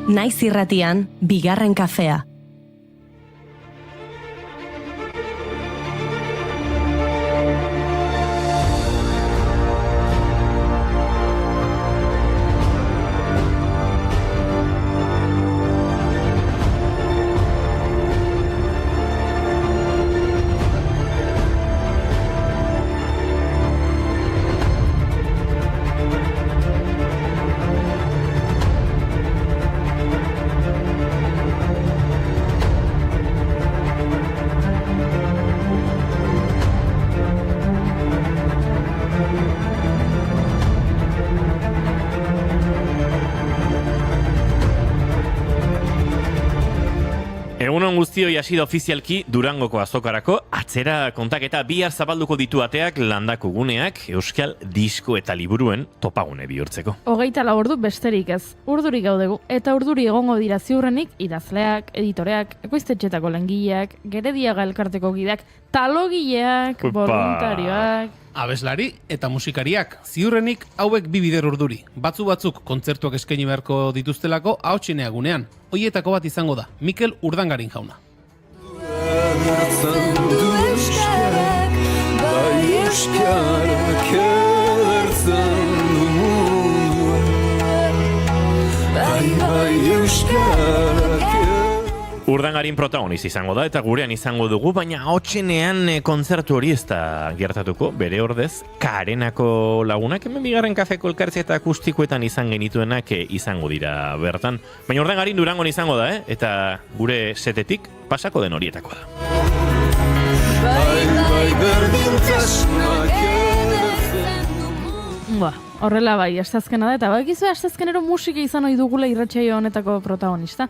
Naiz irratian, bigarren kafea. Egunon guztioi hasi da ofizialki Durangoko azokarako atzera kontaketa bihar zabalduko ditu ateak Landako guneak euskal disko eta liburuen topagune bihurtzeko. 24 ordu besterik ez. Urduri gaudegu eta urduri egongo dira ziurrenik idazleak, editoreak, ekoiztetxetako langileak, Gerediaga elkarteko gideak, talogileak, voluntarioak, abeslari eta musikariak, ziurrenik hauek bi bider urduri. Batzuk kontzertuak eskaini beharko dituztelako ahotsenea gunean. Hoietako bat izango da, Mikel Urdangarin jauna. Urdangarin protagoniz izango da eta gurean izango dugu, baina hotxenean kontzertu hori ez da gertatuko, bere ordez, Karenako lagunak, hemen bigarren kafeko elkartzea eta akustikoetan izan genituenak izango dira bertan. Baina Urdangarin Durangon izango da, eta gure setetik pasako den horietakoa da. Horrela bai, astazkena da, eta bakizu astazkenero musika izan ohi dugula irratsaio honetako protagonista.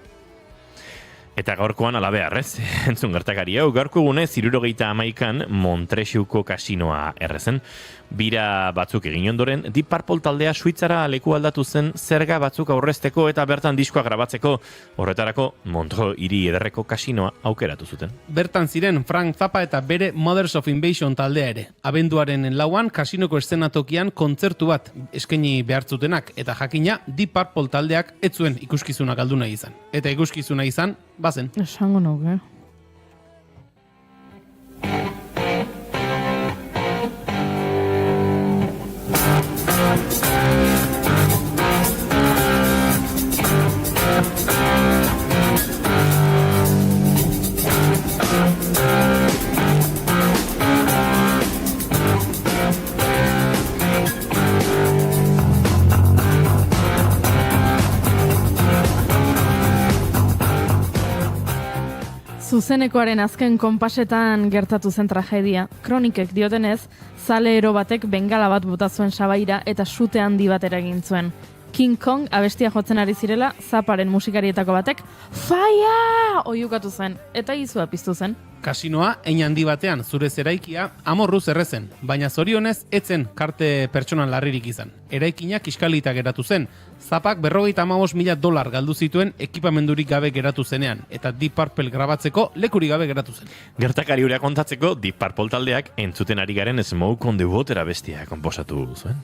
Eta gaurkoan alabearrez, entzun gertakari hau, gaurko gunez 71an Montrexuko kasinoa errezen. Bira batzuk egin ondoren, Deep Purple taldea Suitzara leku aldatu zen zerga batzuk aurrezteko eta bertan diskoa grabatzeko. Horretarako Montreux hiri ederreko kasinoa aukeratu zuten. Bertan ziren Frank Zappa eta bere Mothers of Invasion taldea ere. Abenduaren 4an kasinoko eszenatokian kontzertu bat eskaini behartzutenak eta jakina Deep Purple taldeak ez zuen ikuskizuna galdu nahi izan. Eta ikuskizuna izan, bazen. Esango nuke. Zuzenekoaren azken konpasetan gertatu zen tragedia. Kronikek diotenez, zale ero batek bengala bat bota zuen sabaira eta sute handi bat eragin zuen. King Kong abestia jotzen ari zirela, Zapparen musikarietako batek faia oiukatu zen eta izua piztu zen. Kasinoa hein handi batean zure eraikia amorruz errezen, baina zorionez etzen karte pertsonan larririk izan. Eraikina kiskalita geratu zen. Zappak $55,000 galdu zituen ekipamendurik gabe geratu zenean, eta Deep Purple grabatzeko lekurik gabe geratu zen. Gertakari hura kontatzeko Deep Purple taldeak entzuten ari garen Smoke on the Water abestia konposatu zuen.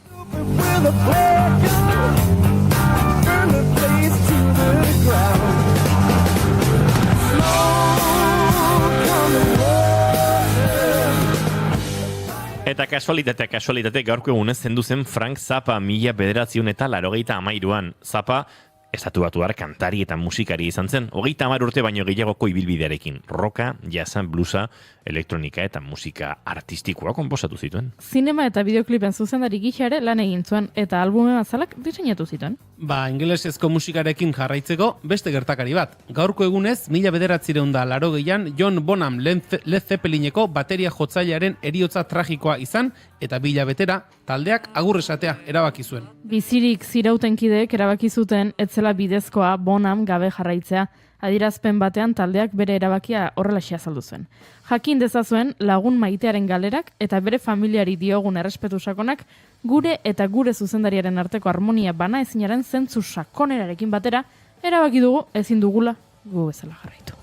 Eta kasualitate gaurko egunez zendu zen Frank Zappa 1983an. Zappa estatubatuar kantari eta musikari izan zen. 30 urte baino gehiagoko ibilbidearekin. Rocka, jazza, bluesa, elektronika eta musika artistikoa konposatu zituen. Zinema eta bideoklipen zuzendari gisa ere lan egin zuen eta albumen azalak diseinatu zituen. Ingelesezko musikarekin jarraitzeko beste gertakari bat. Gaurko egunez, 1980an John Bonham Led Zeppelineko bateria jotzailearen heriotza tragikoa izan eta 2 hilabetera taldeak agur esatea erabaki zuen. Bizirik zirauten kideek erabaki zuten etzela bidezkoa Bonham gabe jarraitzea. Adierazpen batean taldeak bere erabakia horrelaxe azaldu zuen. Jakin dezazuen lagun maitearen galerak eta bere familiari diogun errespetu sakonak gure eta gure zuzendariaren arteko harmonia bana ezinaren zentzu sakonerarekin batera erabaki dugu ezin dugula gu bezala jarraitu.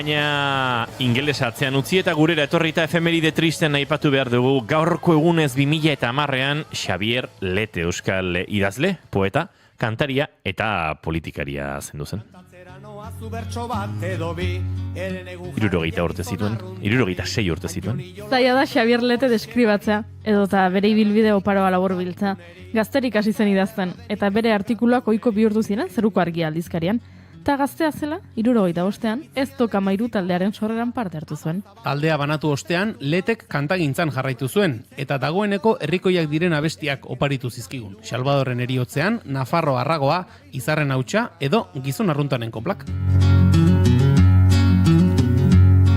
Baina ingelesa atzean utzi eta gurera etorrita efemeride tristen aipatu behar dugu gaurko egunez 2010ean Xabier Lete euskal idazle, poeta, kantaria eta politikaria zendu zen. 66 urte zituen. Zaila da Xabier Lete deskribatzea, edota bere ibilbide oparoa laburbiltzea. Gazterik hasi zen idazten, eta bere artikuluak ohiko bihurtu ziren Zeruko Argia aldizkarian. Eta gaztea zela, 65ean, ez Toka Mairu taldearen sorreran parte hartu zuen. Taldea banatu ostean, Letek kantagintzan jarraitu zuen, eta dagoeneko herrikoiak diren abestiak oparitu zizkigun. Salvadorren eriotzean, Nafarro Arragoa, Izarren Hautsa edo Gizon Arruntanen konplak.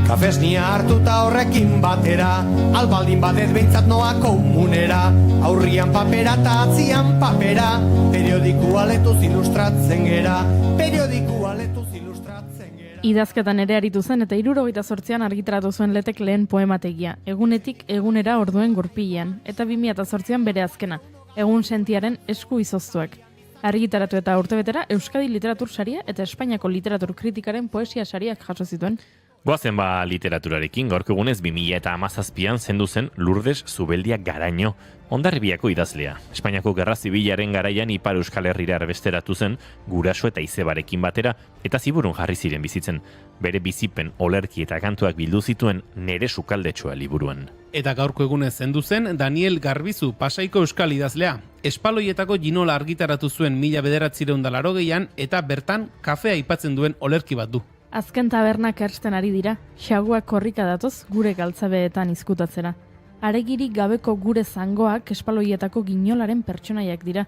Kafesnia hartuta horrekin batera, albaldin badet behintzat noa komunera, aurrian papera eta atzian papera, periodikua letuz ilustratzen gera, Idazketan ere aritu zen eta 68an argitaratu zuen Letek lehen poemategia, egunetik egunera orduen gurpilean, eta 2008an bere azkena, egun sentiaren esku izoztuak. Argitaratu eta urtebetera Euskadi Literatur Saria eta Espainiako Literatur Kritikaren poesia sariak jaso zituen. Goazen literaturarekin, gaurko egunez 2017an zendu zen Lourdes Zubeldia Garaño, Hondarribiako idazlea. Espainiako Gerra Zibilaren garaian Ipar Euskal Herrira erbesteratu zen guraso eta izebarekin batera eta ziburun jarri ziren bizitzen. Bere bizipen, olerki eta kantuak bildu zituen Nere sukaldetxoa liburuan. Eta gaurko egunez zendu zen Daniel Garbizu, Pasaiko euskal idazlea. Espaloietako Ginola argitaratu zuen 1980an eta bertan kafea aipatzen duen olerki bat du. Azken tabernak ersten ari dira, xaguak korrika datoz gure galtzabeetan izkutatzera. Aregirik gabeko gure zangoak espaloietako Ginolaren pertsonaiak dira.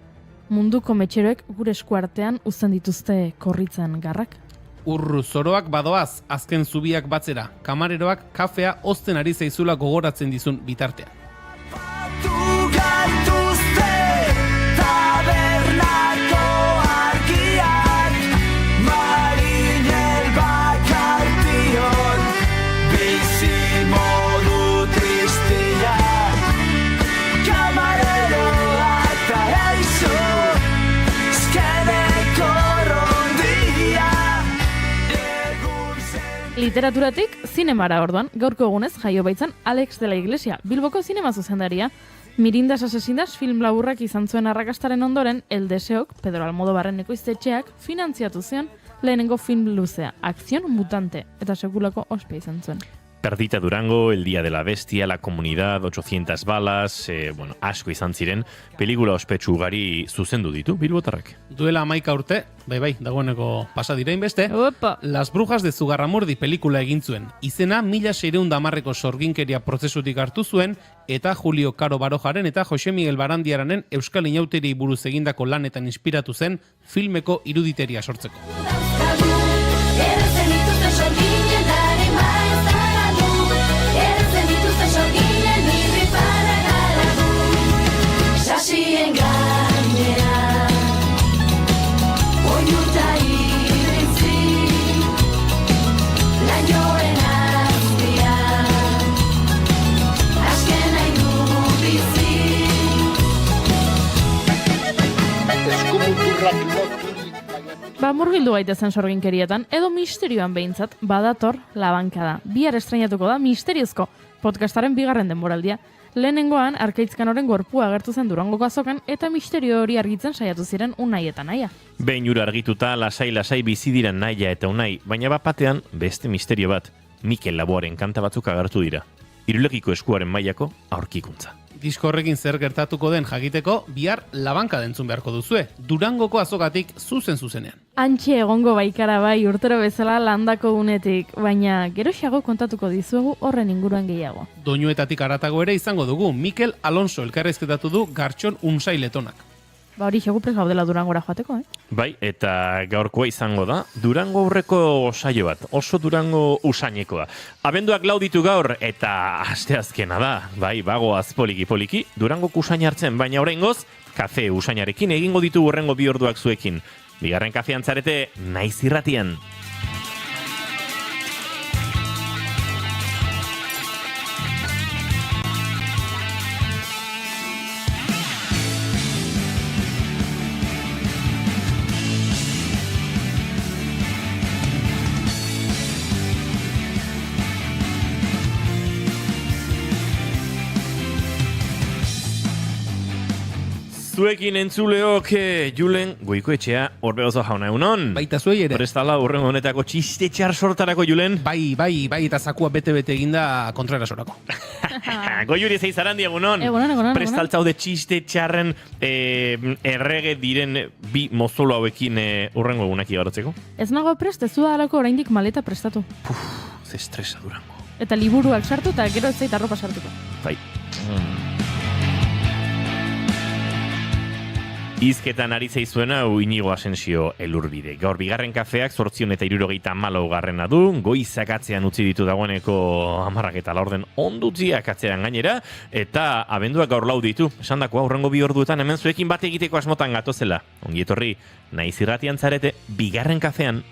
Munduko metxeroek gure eskuartean uzten dituzte korritzen garrak. Urru zoroak badoaz, azken zubiak batzera, kamareroak kafea ozten ari zaizula gogoratzen dizun bitartean. Literaturatik zinemara orduan, gaurko egunez jaio baitzan Alex de la Iglesia, Bilboko zinema zuzendaria. Mirindas Asesinas film laburrak izan zuen arrakastaren ondoren, El Deseok, Pedro Almodobarren ekoiztetxeak, finantziatu zion lehenengo film luzea, Acción Mutante, eta sekulako ospea izan zuen. Perdita Durango, El Día de la Bestia, La Comunidad, 800 balas, asko izan ziren, pelikula ospetsu ugari zuzendu ditu bilbotarrak. Duela 11 urte, bai, dagoeneko pasa dira inbeste, Opa! Las Brujas de Zugarramurdi pelikula egin zuen. Izena 1610ko sorginkeria prozesutik hartu zuen, eta Julio Caro Barojaren eta Jose Miguel Barandiaranen Euskal Inauteri buruz egindako lanetan inspiratu zen filmeko iruditeria sortzeko. Murgildu gaitezen sorginkerietan, edo misterioan behintzat, badator labankada. Bihar estrainatuko da misteriozko podcastaren bigarren denboraldia. Lehenengoan, Arkaitzkanoren gorpua agertu zen Durangoko azokan, eta misterio hori argitzen saiatu ziren Unai eta Naia. Behin ura argituta, lasai bizi dira Naia eta Unai, baina bapatean beste misterio bat, Mikel Laboaren kanta batzuk agertu dira. Irulegiko eskuaren mailako aurkikuntza. Disko horrekin zer gertatuko den jakiteko, bihar labanka entzun beharko duzue. Durangoko azokatik zuzenean. Antxe egongo baikara bai urtero bezala landako unetik, baina geroxeago kontatuko dizuegu horren inguruan gehiago. Doinuetatik haratago ere izango dugu, Mikel Alonso elkarrizketatu du Gartxon Unsai Letonak. Hori xegupres gaudela Durangora joateko, Bai, eta gaurkoa izango da, Durango aurreko saio bat, oso Durango usainekoa. Abenduak lauditu gaur, eta asteazkena da, bai, bagoaz poliki, Durango usain hartzen, baina oraingoz, kafe usainarekin egingo ditu hurrengo 2 orduak zuekin. Bigarren kafean zarete, Naiz Irratian. Zuekin entzuleok Julen Goikoetxea Orbegozo jauna egunon. Baita zuei ere. Prestala urrengo honetako txiste txar sortarako Julen. Bai, eta zakua bete-bete eginda kontrarasorako. Goiuri zeizarandi egunon. Egunon. Prestaltzaude txiste txarren errege diren bi mozolo hauekin urrengo egunak igarotzeko. Ez nago prest, ez dudalako oraindik maleta prestatu. Ze estresa durango. Eta liburuak sartu eta gero ez zait arropa sartuko. Bai. Izketan ari zeizuena Inigo Asensio Elurbide. Gaur bigarren kafeak 874 du, goizakatzean utzi ditu dagoeneko 10 eta 4 ondutziak atzean gainera, eta abenduak gaur 4 ditu. Esandakoa aurrengo 2 orduetan hemen zuekin bat egiteko asmotan gatozela. Ongi etorri, naiz irratian zarete bigarren kafean.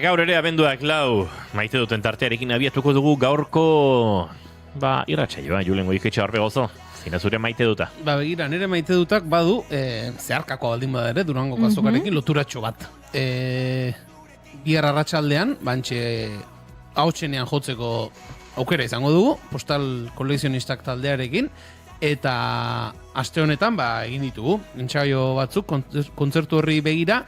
Gaur ere abenduak 4 maite duten tartearekin abiatuko dugu gaurko irratsaioa Julen Goikoetxea Orbegozo. Zina zure maite duta? Begira, nire maite dutak badu zeharkako baldin bada ere Durango azokarekin loturatxo bat. Bihar arratsaldean, bantxe ahotsenean jotzeko aukera izango dugu, Postal Kolekzionistak taldearekin, eta aste honetan egin ditugu. Entsaio batzuk kontzertu horri begira,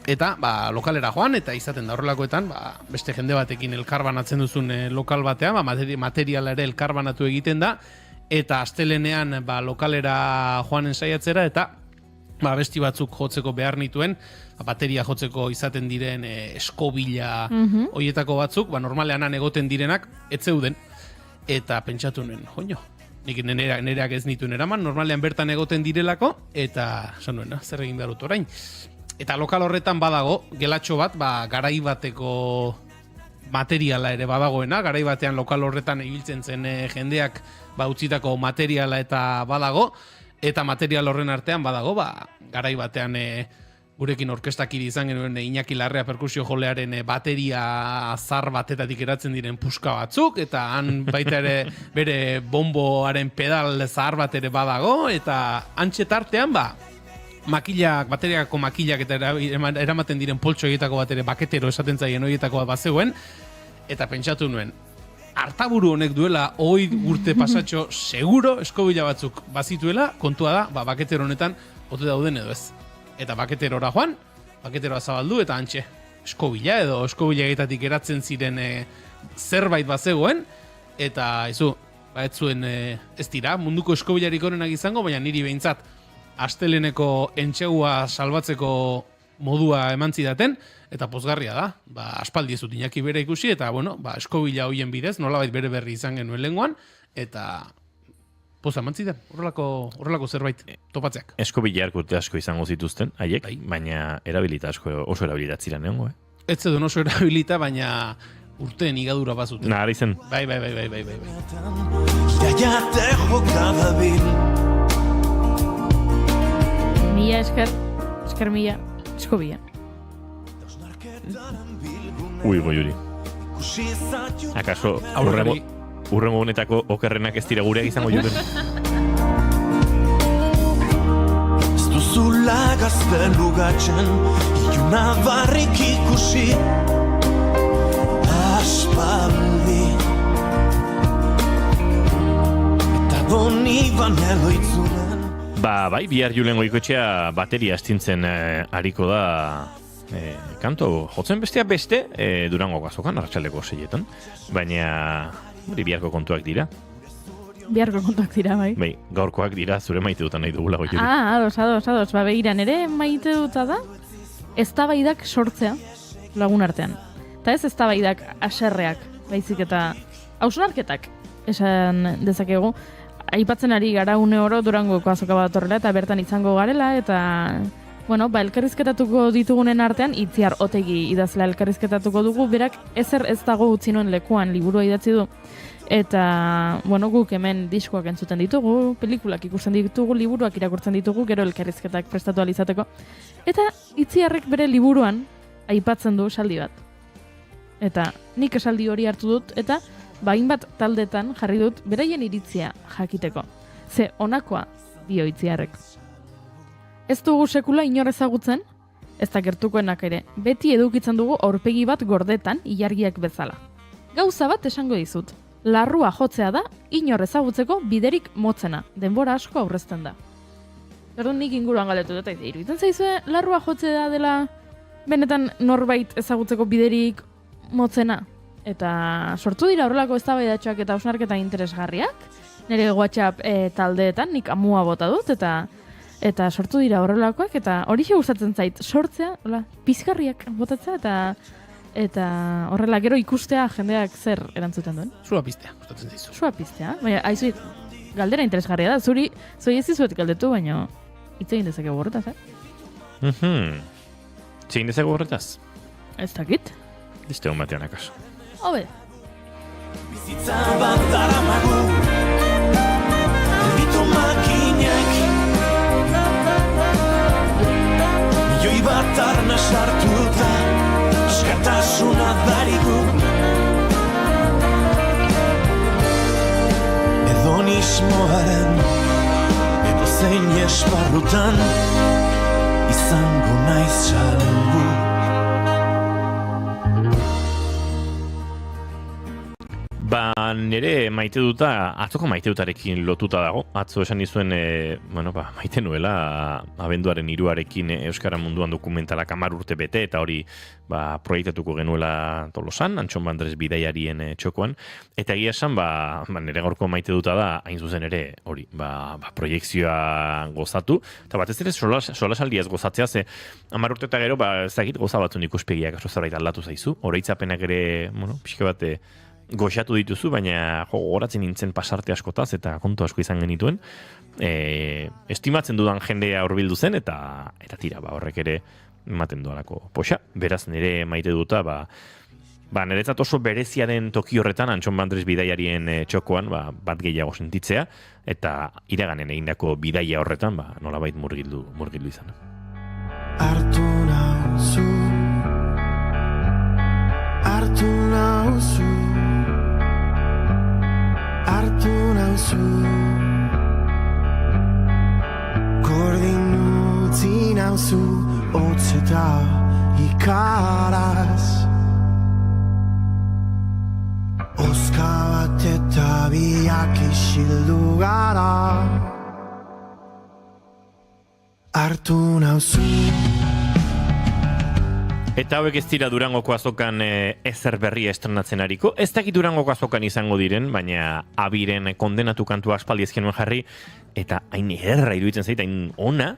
eta lokalera joan, eta izaten da horrelakoetan, beste jende batekin elkarbanatzen duzun lokal batean, materiala ere elkarbanatu egiten da, eta astelenean lokalera joanen saiatzera, eta besti batzuk jotzeko behar nituen, bateria jotzeko izaten diren eskobila hoietako batzuk, normalean egoten direnak, ez zeuden, eta pentsatu nuen, joño, nik nereak ez nituen eraman, normalean bertan egoten direlako, eta esan nuen, zer egin behar dut orain. Eta lokal horretan badago, gelatxo bat, garai bateko materiala ere badagoena, garai batean lokal horretan ibiltzen zen jendeak utzitako materiala eta badago, eta material horren artean badago, garai batean gurekin orkestakiri izan genuen Iñaki Larrea perkusio jolearen bateria zar batetatik eratzen diren puska batzuk, eta han baita ere bere bomboaren pedal zahar bat ere badago, eta hantxe tartean bateriako makilak eta eramaten diren poltso horietako bat ere baketero esaten zaien horietako bat bazegoen, eta pentsatu nuen, hartaburu honek duela 20 urte pasatxo seguro eskobila batzuk bazituela, kontua da, baketero honetan ote dauden edo ez. Eta baketerora joan, baketeroa zabaldu eta hantxe eskobila edo eskobila egitatik eratzen ziren zerbait bazegoen, eta ez zuen ez dira, munduko eskobilarik onenak izango, baina niri behintzat asteleneko entxegua salbatzeko modua eman zidaten, eta pozgarria da, aspaldi ez dut Iñaki bere ikusi, eta eskobila hoien bidez, nolabait bere berri izan genuen lenguan, eta poza eman zidan, horrelako zerbait topatzeak. Eskobila urte asko izango zituzten, haiek, baina erabilita asko oso erabilitatziran egongo, Ez zedun oso erabilita, baina urteen igadura bazuten. Nahara izen. Bai. Mila esker mila, eskobila. Ui, Goiuri. Akaso urrengo honetako okerrenak ez dira gureak izango joten. Ez duzula gaztelugatzen, iluna barrik ikusi, aspaldi. Eta doni baneloitzunen. Bai, bihar Julen Goikoetxea bateria astintzen ariko da kanto jotzen beste Durango azokan, arratsaldeko 6etan. Baina hori biharko kontuak dira. Biharko kontuak dira, bai. Bai, gaurkoak dira zure maite dutan nahi dugula Goikoetxe. Ados. Begira, nere maite duta da eztabaidak sortzea lagun artean. Eta ez eztabaidak haserreak, baizik eta hausnarketak esan dezakegu. Aipatzen ari gara une oro Durangoko azoka bat horrela eta bertan izango garela eta elkarrizketatuko ditugunen artean Itziar Otegi idazlea elkarrizketatuko dugu, berak ezer ez dago utzi noen lekuan liburua idatzi du. Eta, guk hemen diskoak entzuten ditugu, pelikulak ikusten ditugu, liburuak irakurtzen ditugu, gero elkarrizketak prestatu alizateko. Eta Itziarrek bere liburuan aipatzen du esaldi bat. Eta nik esaldi hori hartu dut, eta hainbat taldetan jarri dut beraien iritzia jakiteko. Ze honakoa dio Itziarrek. Ez dugu sekula inor ezagutzen, ez da gertukoenak ere, beti edukitzen dugu aurpegi bat gordetan ilargiak bezala. Gauza bat esango dizut, larrua jotzea da inor ezagutzeko biderik motzena, denbora asko aurrezten da. Orduan nik inguruan galdetu dut, eta iruditzen zaizue larrua jotzea dela benetan norbait ezagutzeko biderik motzena? Eta sortu dira horrelako eztabaidatxoak eta hausnarketa interesgarriak, nire WhatsApp taldeetan nik amua bota dut, eta sortu dira horrelakoak, eta hori gustatzen zait, sortzea, pizgarriak botatzea, eta horrela gero ikustea jendeak zer erantzuten duen. Sua piztea, gustatzen zaizu. Sua piztea, baina haizu galdera interesgarria da, zuri ez dizuet galdetu, baina hitz egin dezakegu horretaz, Zein dezakegu horretaz? Ez dakit. Dizte hon batean akaso. Hobe. Bizitza bat daramagu, erbitu makinak, milioi bat arna sartuta, askatasuna darigu. Edonismoaren, edo zein esparrutan, izango naiz salbu. Nire maite duta, atzoko maite dutarekin lotuta dago. Atzo esan dizuen, maite nuela abenduaren 3arekin Euskara Munduan dokumentalak 10 urte bete, eta hori proiektatuko genuela Tolosan, Antxon Bandres bidaiarien txokoan. Eta egia esan, nire gaurko maite duta da, hain zuzen ere, hori, proiektzioa gozatu. Eta batez ere solasaldiaz gozatzea, ze 10 urte eta gero, ezagit goza batzun ikuspegiak aso zerbait aldatu zaizu. Horeitzapenak ere, pixka bat, goxatu dituzu, baina gogoratzen nintzen pasarte askotaz eta kontu asko izan genituen. Estimatzen dudan jendea hurbildu zen eta tira, horrek ere ematen dualako poxa. Beraz, nire maite duta, niretzat oso berezia den toki horretan, Antxon Bandres bidaiarien txokoan, bat gehiago sentitzea, eta iraganen egindako bidaia horretan, nolabait murgildu izan. Hartu nauzu, gordin utzi nauzu, hotz eta ikaraz. Oska bat eta biak isildu gara, hartu nauzu. Eta hauek ez dira Durangoko azokan ezer berria estrenatzen ariko. Ez dakit Durangoko azokan izango diren, baina Abiren kondenatu kantua aspaldi ezkenuen jarri, eta hain erra iruditzen zait, hain ona,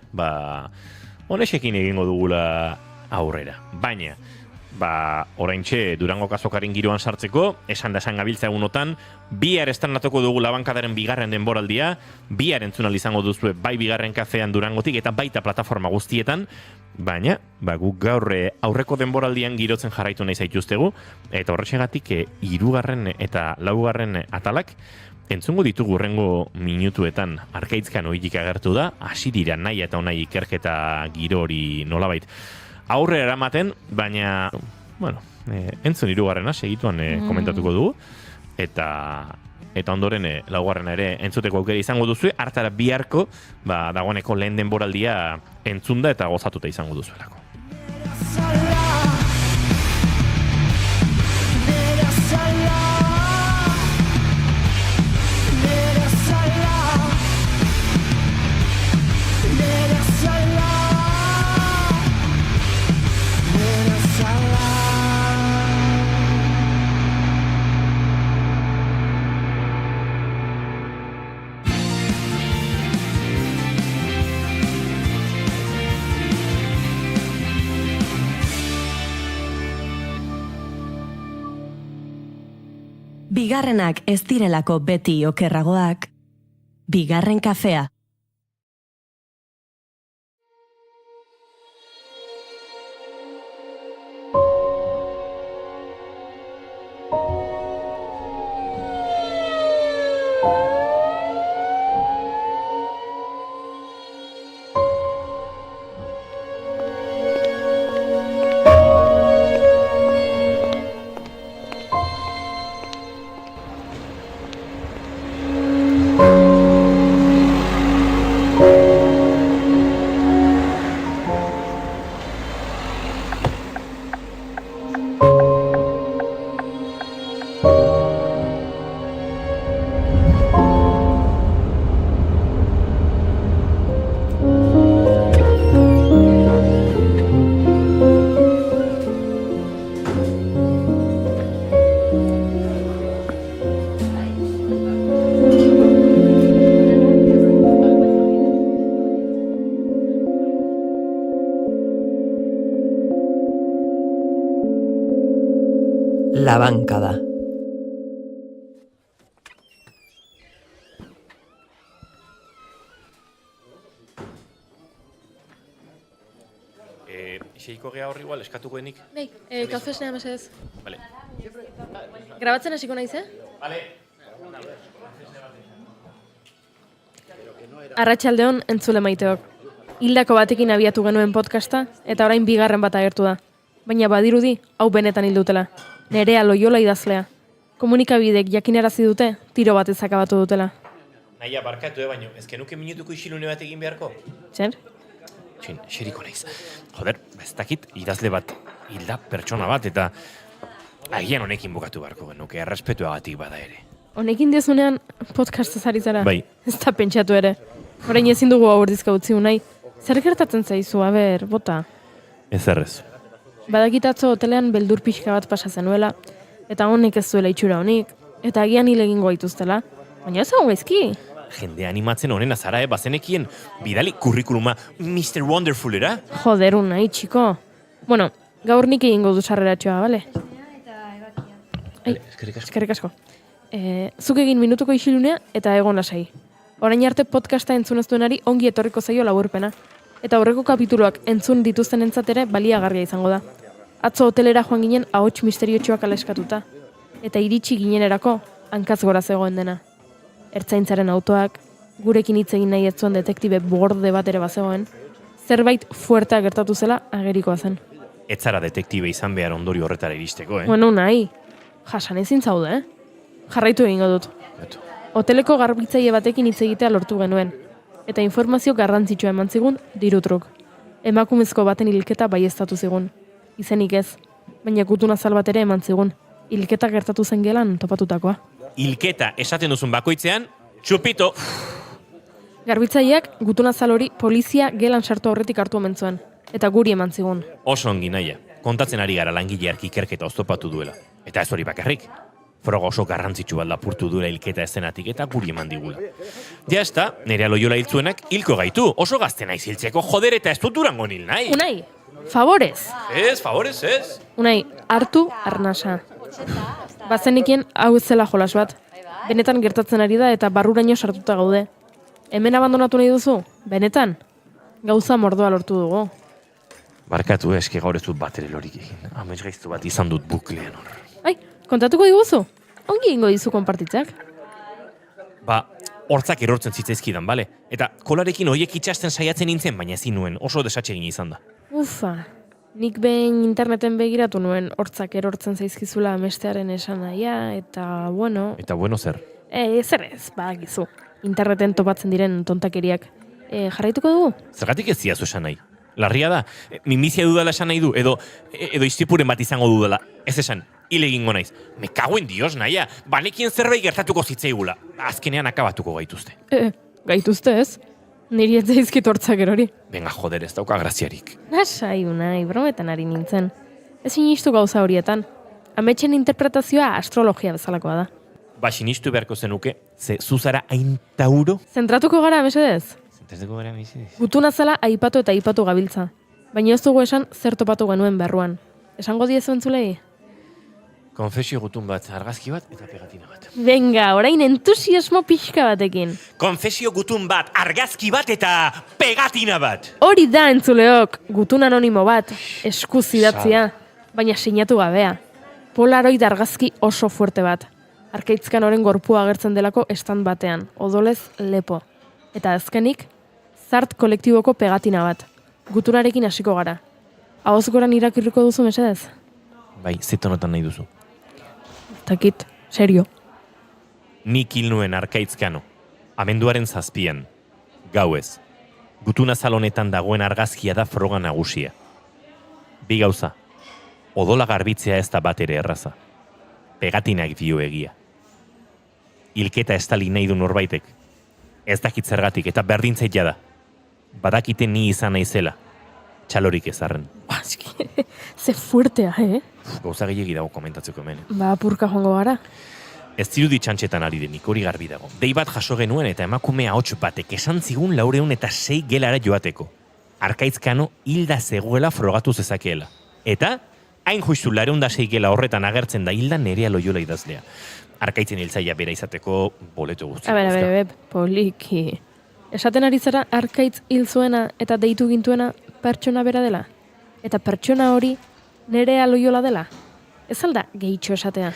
honesekin egingo dugula aurrera. Baina, oraintxe Durangoko azokaren giroan sartzeko, esan da esan gabiltza egunotan, bihar estrenatuko dugu Labankadaren 2. denboraldia, bihar entzunal izango duzue bai 2. kafean Durangotik eta baita plataforma guztietan, baina, guk gaur aurreko denboraldian girotzen jarraitu nahi zaituztegu, eta horrexegatik 3. eta 4. atalak entzungo ditugu hurrengo minutuetan arkaitzkan ohilik agertu da, hasi dira nahi eta onai ikerketa giro hori nolabait aurre eramaten, baina, entzun 3. segituan komentatuko dugu, eta eta ondoren laugarrena ere entzuteko aukera izango duzu, hartara biharko, dagoeneko lehen denboraldia entzunda eta gozatuta izango duzuelako. Bigarrenak ez direlako beti okerragoak, bigarren kafea. La bancada. Xeiko geha horri igual, eskatuko enik? Bai, kafe esnea mesedez. Vale. Grabatzen hasiko naiz, Vale. Arratsaldeon entzule maiteok. Hildako batekin abiatu genuen podcasta eta orain bigarren bat agertu da. Baina badirudi, hau benetan hildutela. Nerea Loyola idazlea. Komunikabidek jakinarazi dute, tiro bat ezakabatu dutela. Naia, barkatu, baino, ezke nuke minutuko isilune bat egin beharko? Zer? Txin, xeriko naiz. Joder, ez dakit, idazle bat, hilda pertsona bat, eta agian honekin bukatu beharko genuke, errespetuagatik bada ere. Honekin diozunean podcastaz ari zara? Bai. Ez da pentsatu ere. Orain ezin dugu aurdizka utzi nahi. Zer gertatzen zaizu, aber, bota? Ez errez. Badakitatzo hotelean beldur pixka bat pasa zenuela, eta honek ez duela itxura honik, eta agian hil egingo gaituztela. Baina ez egon gaizki. Jende animatzen honena zara, bazenekien bidali kurrikuluma Mr. Wonderfulera? Joder, nahi, txiko. Bueno, gaur nik egingo du sarreratxoa, bale? Ai, eskerrik asko. Zuk egin minutuko isilunea eta egon lasai. Orain arte podcasta entzun ez duenari ongi etorriko zaio laburpena. Eta aurreko kapituluak entzun dituzten ere baliagarria izango da. Atzo hotelera joan ginen ahots misteriotsuak aleskatuta. Eta iritsi ginenerako hankaz gora zegoen dena. Ertzaintzaren autoak, gurekin hitz egin nahi ez zuen detektibe borde bat ere bazegoen, zerbait fuertea gertatu zela agerikoa zen. Ez zara detektibe izan behar ondorio horretara iristeko, Bueno, nahi. Jasan ezin zaude, Jarraitu egingo dut. Hoteleko garbitzaile batekin hitz egitea lortu genuen. Eta informazio garrantzitsua eman zigun dirutruk. Emakumezko baten hilketa baieztatu zigun. Izenik ez, baina gutun azal bat ere eman zigun. Hilketa gertatu zen gelan topatutakoa. Hilketa esaten duzun bakoitzean, txupito! Garbitzaileak gutun azal hori polizia gelan sartu aurretik hartu omen zuen. Eta guri eman zigun. Oso ongi naia, kontatzen ari gara langileak ikerketa oztopatu duela. Eta ez hori bakarrik. Froga oso garrantzitsu bat lapurtu duela hilketa ezenatik eta guri eman digula. Ja ez da, Nerea Loyola hiltzuenak hilko gaitu, oso gazte naiz hiltzeko, joder eta ez dut durango nil nahi. Unai, favorez! Ez, favorez, ez. Unai, hartu arnasa. Bazenekien hau ez zela jolas bat. Benetan gertatzen ari da eta barruraino sartuta gaude. Hemen abandonatu nahi duzu? Benetan? Gauza mordoa lortu dugu. Barkatu eske gaur ez dut bat ere lorik egin. Amets gaiztu bat izan dut buklean hor. Ai, kontatuko diguzu? Ongi egingo dizu konpartitzak. Hortzak erortzen zitzaizkidan, bale? Eta kolarekin horiek itxasten saiatzen nintzen, baina ezin nuen, oso desatsegin izan da. Ufa, nik behin interneten begiratu nuen hortzak erortzen zaizkizula amestearen esan nahia, eta bueno... Eta bueno zer? Zer ez, badakizu. Interneten topatzen diren tontakeriak. Jarraituko dugu? Zergatik ez ziazu esan nahi? Larria da, minbizia dudala esan nahi du, edo istripuren bat izango dudala. Ez esan, hil egingo naiz. Me cago en Dios, naia, banekien zerbait gertatuko zitzaigula. Azkenean akabatuko gaituzte. Gaituzte ez? Niri ez zaizkit hortzak erori. Venga, joder, ez dauka graziarik. Nasai, unai, brometan ari nintzen. Ez sinistu gauza horietan. Ametxen interpretazioa astrologia bezalakoa da. Ba, sinistu beharko zenuke, ze zuzara hain tauro? Zentratuko gara, mesedez? Zentratuko gara, mesedez? Gutuna zela aipatu eta aipatu gabiltza. Baina ez dugu esan zer topatu genuen barruan. Esango diezu entzulei? Konfesio gutun bat, argazki bat eta pegatina bat. Venga, orain entusiasmo pixka batekin. Konfesio gutun bat, argazki bat eta pegatina bat! Hori da entzuleok, gutun anonimo bat, eskuz idatzia, baina sinatu gabea. Polaroid argazki oso fuerte bat. Arkaitzkan oren gorpua agertzen delako stand batean, odolez lepo. Eta azkenik, zart kolektiboko pegatina bat. Gutunarekin hasiko gara. Ahoz goran irakurriko duzu mesedez? Bai, zetonotan nahi duzu. Takit, serio. Nik hil nuen Arkaitzkano, amenduaren 7, gauez. Gutuna salonetan dagoen argazkia da froga nagusia. Bi gauza, odola garbitzea ez da bat ere erraza. Pegatinak dio egia. Hilketa estali nahi du norbaitek. Ez dakit zergatik eta berdintzait da. Badakite ni izan naizela. Txalorik ezarren. Ze fuertea, Gauza gehiagi dago komentatzeko hemen. Ba, purka joango gara. Ez dirudi txantxetan ari denik, hori garbi dago. Dei bat jaso genuen eta emakumea 8 batek esan zigun 406 gelara joateko. Arkaitzkano hilda zegoela frogatu zezakeela. Eta, hain justu 406 gela horretan agertzen da hilda Nerea Loyola idazlea. Arkaitzen hiltzaia bera izateko boleto guztia. A ber, poliki. Esaten ari zara Arkaitz hil zuena eta deitu gintuena pertsona bera dela? Eta pertsona hori Nerea Loyola dela? Ez alda gehitxo esatea.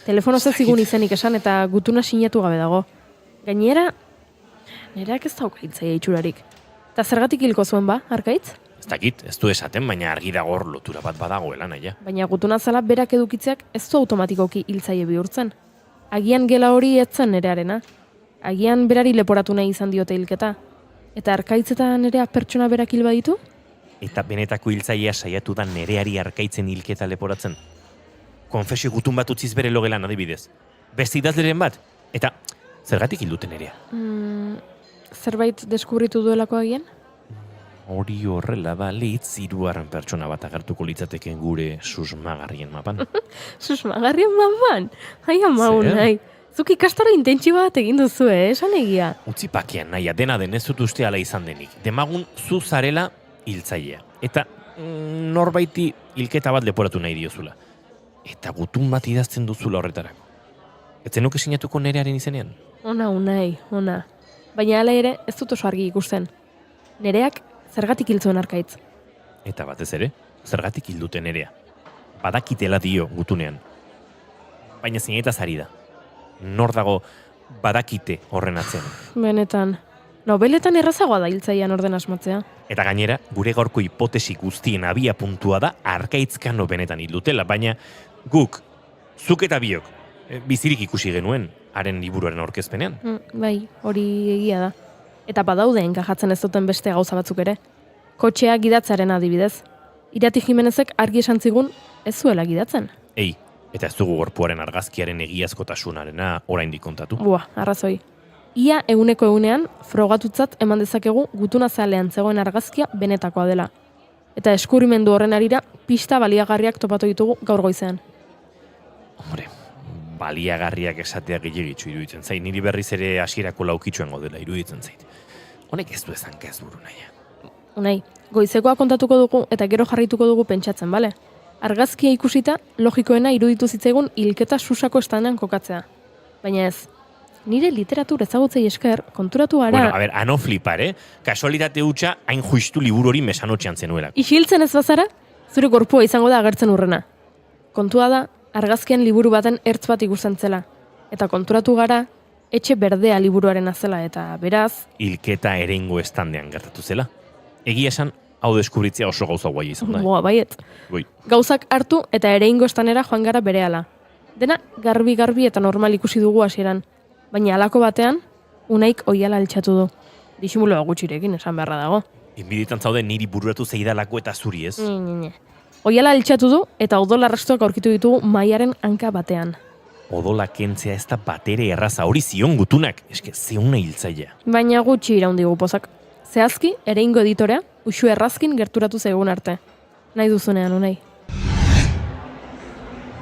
Telefonoz ez zigun izenik esan eta gutuna sinatu gabe dago. Gainera, Nereak ez dauka hiltzaia itxurarik. Eta zergatik hilko zuen ba, Arkaitz? Ez dakit, ez du esaten, baina argi dago hor lotura bat badagoela naia. Baina gutuna zala berak edukitzeak ez du automatikoki hiltzaile bihurtzen. Agian gela hori etzen Nerearena. Agian berari leporatu nahi izan diote hilketa. Eta Arkaitz eta Nerea pertsona berak hil baditu? Eta benetako hiltzailea saiatu da Nereari Arkaitzen hilketa leporatzen. Konfesio gutun bat utziz bere logelan adibidez. Beste idazleren bat. Eta zergatik hilduten Nerea? Zerbait deskubritu duelako agian? Hori horrela balitz 3. pertsona bat agertuko litzateken gure susmagarrien mapan. Susmagarrien mapan? Ai, amaun, nahi. Zuk ikastaro intentsibo bat egin duzu, esan egia. Utzi pakean, naia, dena den ez dut uste ala izan denik. Demagun zu zarela hiltzailea. Eta norbaiti hilketa bat leporatu nahi diozula. Eta gutun bat idazten duzula horretarako. Etzen nuke sinatuko Nerearen izenean? Ona, unai, ona. Baina hala ere ez dut oso argi ikusten. Nereak zergatik hil zuen Arkaitz. Eta batez ere, zergatik hildute Nerea. Badakitela dio gutunean. Baina zinetaz ari da. Nor dago badakite horren atzean. Benetan, nobeletan errazagoa da hiltzailean orden asmatzea. Eta gainera, gure gaurko hipotesi guztien abia puntua da Arkaitzkano benetan hildutela, baina guk, zuk eta biok, bizirik ikusi genuen, haren liburuaren aurkezpenean. Bai, hori egia da. Eta badaude enkajatzen ez duten beste gauza batzuk ere. Kotxea gidatzaren adibidez. Irati Jimenezek argi esan zigun ez zuela gidatzen. Ei, eta ez dugu gorpuaren argazkiaren egiazkotasunarena oraindik kontatu. Arrazoi. Ia 100% frogatutzat eman dezakegu gutuna zalean zegoen argazkia benetakoa dela. Eta eskurrimendu horren arira pista baliagarriak topatu ditugu gaur goizean. Hombre, baliagarriak esatea gehiagitxu iruditzen zait. Niri berriz ere hasierako laukitxoengo dela iruditzen zait. Honek ez du ezanka ez buru naia. Unai, goizekoa kontatuko dugu eta gero jarraituko dugu pentsatzen, bale? Argazkia ikusita, logikoena iruditu zitzaigun hilketa susako estandean kokatzea. Baina ez, nire literatur ezagutzei esker konturatu gara... Bueno, a ver, ano flipar, Kasualitate hutsa hain justu liburu hori mesanotxean zenuela. Isiltzen ez bazara, zure gorpua izango da agertzen urrena. Kontua da, argazkian liburu baten ertz bat ikusten zela. Eta konturatu gara, etxe berdea liburuaren azela eta beraz... Hilketa ereingo estandean gertatu zela. Egia esan, hau deskubritzea oso gauza guai izan da. Baiet. Goi. Gauzak hartu eta ereingo estanera joan gara berehala. Dena garbi eta normal ikusi dugu hasieran. Baina halako batean, Unaik oiala altxatu du. Disimuloa gutxirekin esan beharra dago. Inbiditan zaude niri bururatu zeidalako eta zuri, ez? Oiala altxatu du eta odol arrastoak aurkitu ditugu mahaiaren hanka batean. Odola kentzea ez da batere erraza, hori zion gutunak, eske zeuna hiltzailea. Baina gutxi iraundigu pozak. Zehazki, ereingo editorea, Uxue Errazkin gerturatu zaigun arte. Nahi duzunean, Unai.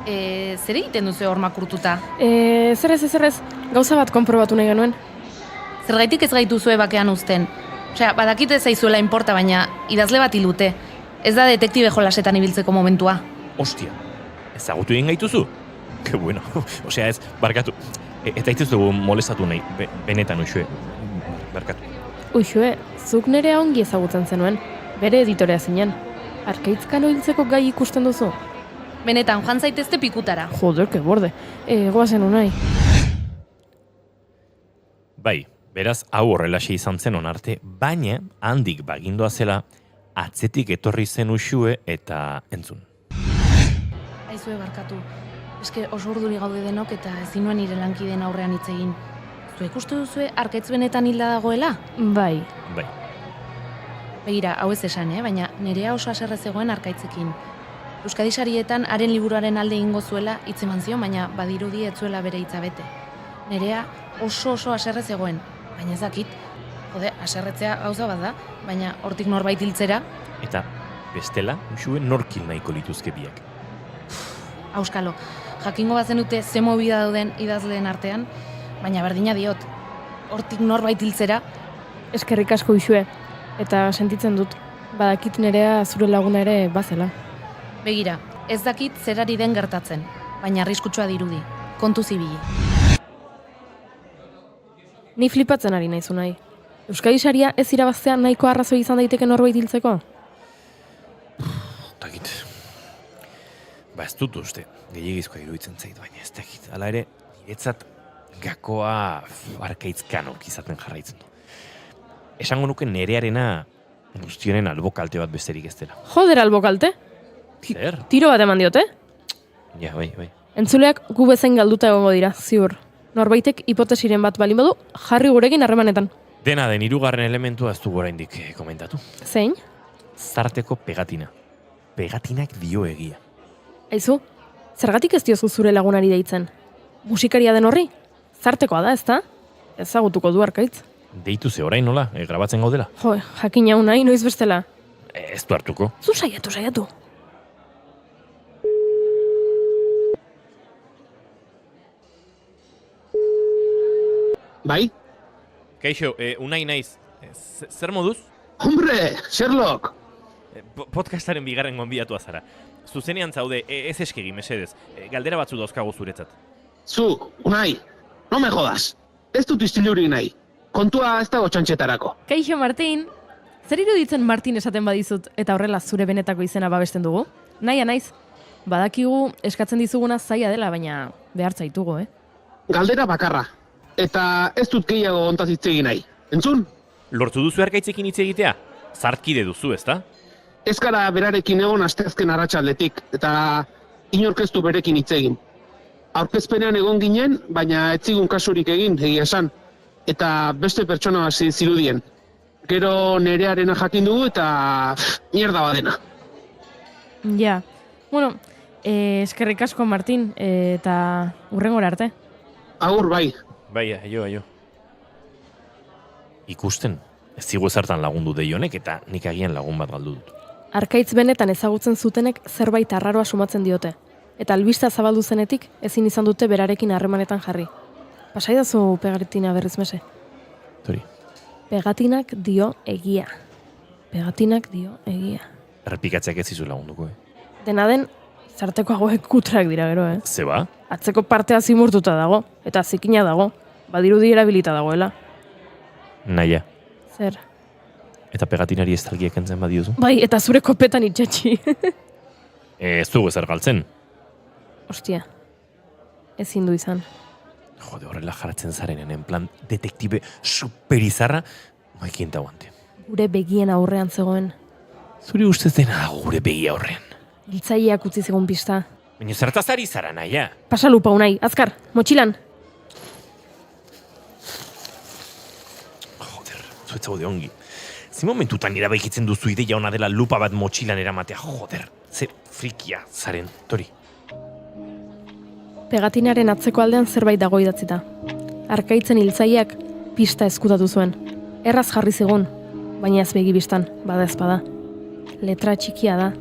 Zer egiten duzu hor makurtuta? Zer ez, gauza bat konprobatu nahi genuen. Zergaitik ez gaituzue bakean uzten? Osea, badakite zaizuela inporta, baina idazle bat hilute. Ez da detektibe jolasetan ibiltzeko momentua. Ostia, ezagutu egin gaituzu? Que bueno, osea ez, barkatu. Eta itzuzugu molestatu nahi, benetan Uxue, barkatu. Uxue, zuk nerea ongi ezagutzen zenuen, bere editorea zinen. Arkaitzkano hiltzeko gai ikusten duzu? Benetan, joan zaitezte pikutara. Joder, que borde. Goazen Unai. Bai, beraz hau horrelaxe izan zen onarte, baina handik bagindoa zela, atzetik etorri zen Uxue eta entzun. Aizue barkatu. Eske oso urduri gaude denok eta ezin nuen nire lankideen aurrean hitz egin. Zuek uste duzue Arkaitz benetan hilda dagoela? Bai. Begira, hau ez esan, baina nerea oso haserre zegoen Arkaitzekin. Euskadi Sarietan haren liburuaren alde egingo zuela hitz eman zion, baina badirudi ez zuela bere hitza bete. Nerea oso haserre zegoen, baina ez dakit. Jode, haserretzea gauza bat da, baina hortik norbait hiltzera. Eta bestela, Uxue norkil nahiko lituzke biak. Auskalo, jakingo bazen dute ze movida dauden idazleen artean, baina berdina diot. Hortik norbait hiltzera. Eskerrik asko Uxue, eta sentitzen dut, badakit nerea zure laguna ere bazela. Begira, ez dakit zerari den gertatzen, baina arriskutsua dirudi. Kontu zibili. Ni flipatzen ari naizu nahi. Euskadi Saria ez irabaztea nahiko arrazoi izan daiteke norbait hiltzeko? Takit. Ba ez dut uste, gehiagizkoa iruditzen zait, baina ez dakit. Hala ere, niretzat gakoa Arkaitzkanok izaten jarraitzen du. Esango nuke nerearena guztionen albokalte bat besterik ez dela. Joder, albokalte? Zer? Tiro bat eman diote? Ja, bai. Entzuleak gu bezain galduta egongo dira, ziur. Norbaitek hipotesiren bat balin badu, jarri gurekin harremanetan. Dena den hirugarren elementua ez dugu oraindik komentatu. Zein? Zarteko pegatina. Pegatinak dio egia. Aizu, zergatik ez diozu zure lagunari deitzen? Musikaria den horri? Zartekoa da, ezta? Ezagutuko du Arkaitz. Deitu ze orain nola, grabatzen gaudela. Jo, jakin hau nahi, noiz bestela. Ez du hartuko. Zu saiatu. Bai? Kaixo, Unai naiz. Zer moduz? Hombre, Sherlock! Podcastaren bigarren gonbidatua zara. Zuzenean zaude, ez eskegi, mesedez. Galdera batzu dauzkago zuretzat. Zu, Unai, no me jodas. Ez dut istilurik nahi. Kontua ez dago txantxetarako. Kaixo, Martin! Zer iruditzen Martin esaten badizut eta horrela zure benetako izena babesten dugu? Naia naiz. Badakigu eskatzen dizuguna zaila dela, baina behar zaitugu, Galdera bakarra. Eta ez dut gehiago ontaz hitz egin nahi. Entzun? Lortu duzu Arkaitzekin hitz egitea? Zartkide duzu, ezta? Ez gara berarekin egon asteazken arratsaldetik eta inorkeztu berekin hitz egin. Aurkezpenean egon ginen, baina ez zigun kasurik egin, egia esan. Eta beste pertsona hasi zirudien. Gero nerearena jakin dugu eta mierda badena. Ja. Bueno, eskerrik asko Martin, eta hurrengora arte. Agur, bai. Bai, aio. Ikusten, ez zigu ezartan lagundu deionek eta nik agian lagun bat galdu dut. Arkaitz benetan ezagutzen zutenek zerbait arraroa sumatzen diote. Eta albista zabaldu zenetik ezin izan dute berarekin harremanetan jarri. Pasaidazu pegatina berriz mese. Tori. Pegatinak dio egia. Errepikatzeak ez zizu lagunduko, Dena den, zarteko hauek kutrak dira gero, Zeba? Atzeko partea zimurtuta dago, eta zikina dago. Badirudi erabilita dagoela. Naia. Zer? Eta pegatinari estalgiak entzen badiozu? Bai, eta zure kopetan itxatxi. Ez dugu ezer galtzen. Ostia, ezin du izan. Jode, horrela jaratzen zarenen, en plan detektibe superizarra, maikienta guante. Gure begien aurrean zegoen. Zuri ustez dena gure begi aurrean. Hiltzaileak utzi zegoen pista. Baina zertaz ari zara, naia? Pasa lupa Unai, azkar, motxilan. zuetzaude ongi. Ze momentutan erabaikitzen duzu ideia ona dela lupa bat motxilan eramatea, joder, ze frikia zaren, Tori. Pegatinaren atzeko aldean zerbait dago idatzita. Arkaitzen hiltzaileak pista ezkutatu zuen. Erraz jarri zigun, baina ez begi bistan, bada ezpada. Letra txikia da,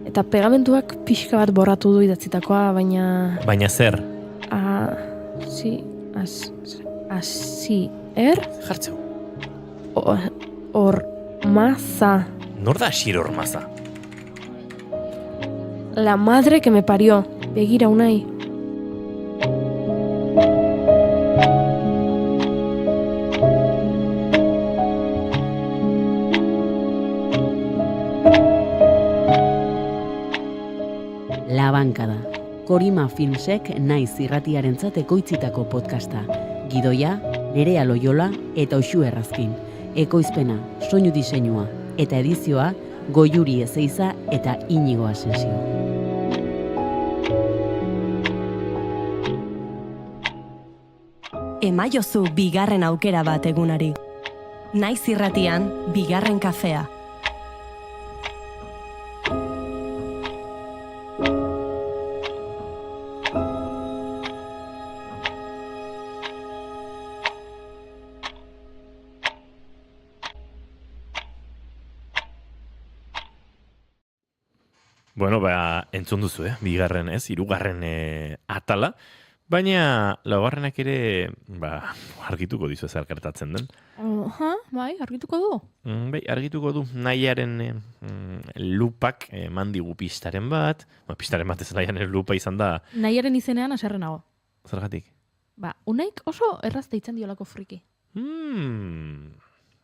eta pegamentuak pixka bat borratu du idatzitakoa, baina... Baina zer? Jartzeu. Maza. Nor da Asier Ormaza? La madre que me parió. Begira, Unai. La Bankada. Korima Filmsek naiz irratiarentzat ekoitzitako podcasta. Gidoia, Nerea Loyola eta Uxu Errazkin. Ekoizpena, soinu diseinua eta edizioa Goiuri Ezeiza eta Inigo Asensio. Emaiozu bigarren aukera bat egunari. Naiz irratian, bigarren kafea. Bueno, entzun duzu, bigarren hirugarren atala, baina laugarrenak ere, argituko dizu ez elkartatzen den. Bai, argituko du. Bai, argituko du, nahiaren lupak mandigu pistaren bat, pistaren bat ez nahiaren lupa izan da. Nahiaren izenean aserrenago. Zergatik? Unaik oso erraz deitzen diolako friki.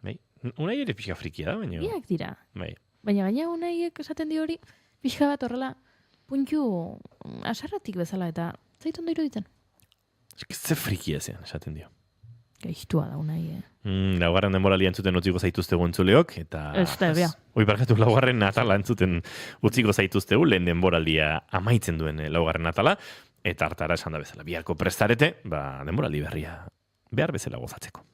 Bai, unai ere pixka frikia da, baina. Biak dira. Bai. Baina unaiek esaten di hori, pixka bat horrela, puntu asarratik bezala eta zaitu ondo iruditzen. Ze frikia zean, esaten dio. Gaiztua da unai, Laugarren denboraldia entzuten utziko zaituztegu entzuleok, eta... Ez da, bea. Barkatu, laugarren atala entzuten utziko zaituztegu, lehen denboraldia amaitzen duen laugarren atala, eta hartara esan da bezala. Biharko prestarete, denboraldi berria behar bezala gozatzeko.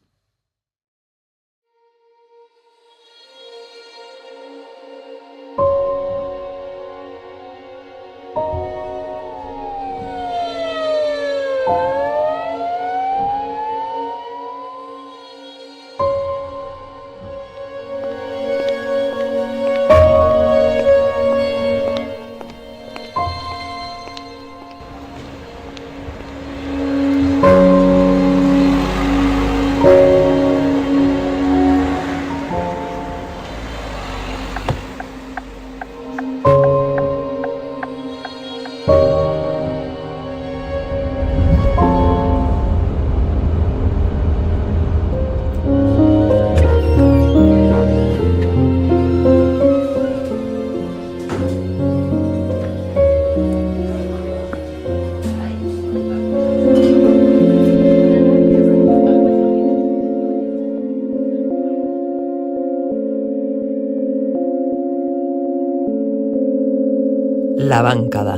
La Bankada.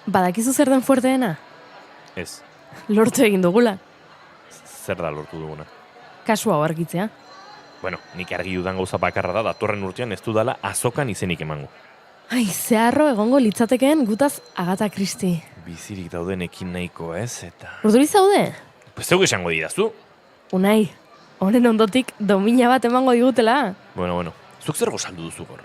Badakizu zer den fuerteena? Ez. Lortu egin dugula. Zer da lortu duguna? Kasu hau argitzea. Bueno, nik argi dudan gauza bakarra da, datorren urtean ez dudala azokan izenik emango. Ai, zeharro egongo litzatekeen gutaz Agatha Christie. Bizirik daudenekin nahiko ez, eta... Urduri zaude? Zeuk esango didazu? Unai, honen ondotik domina bat emango digutela. Bueno, zuk zer gozaldu duzu gor?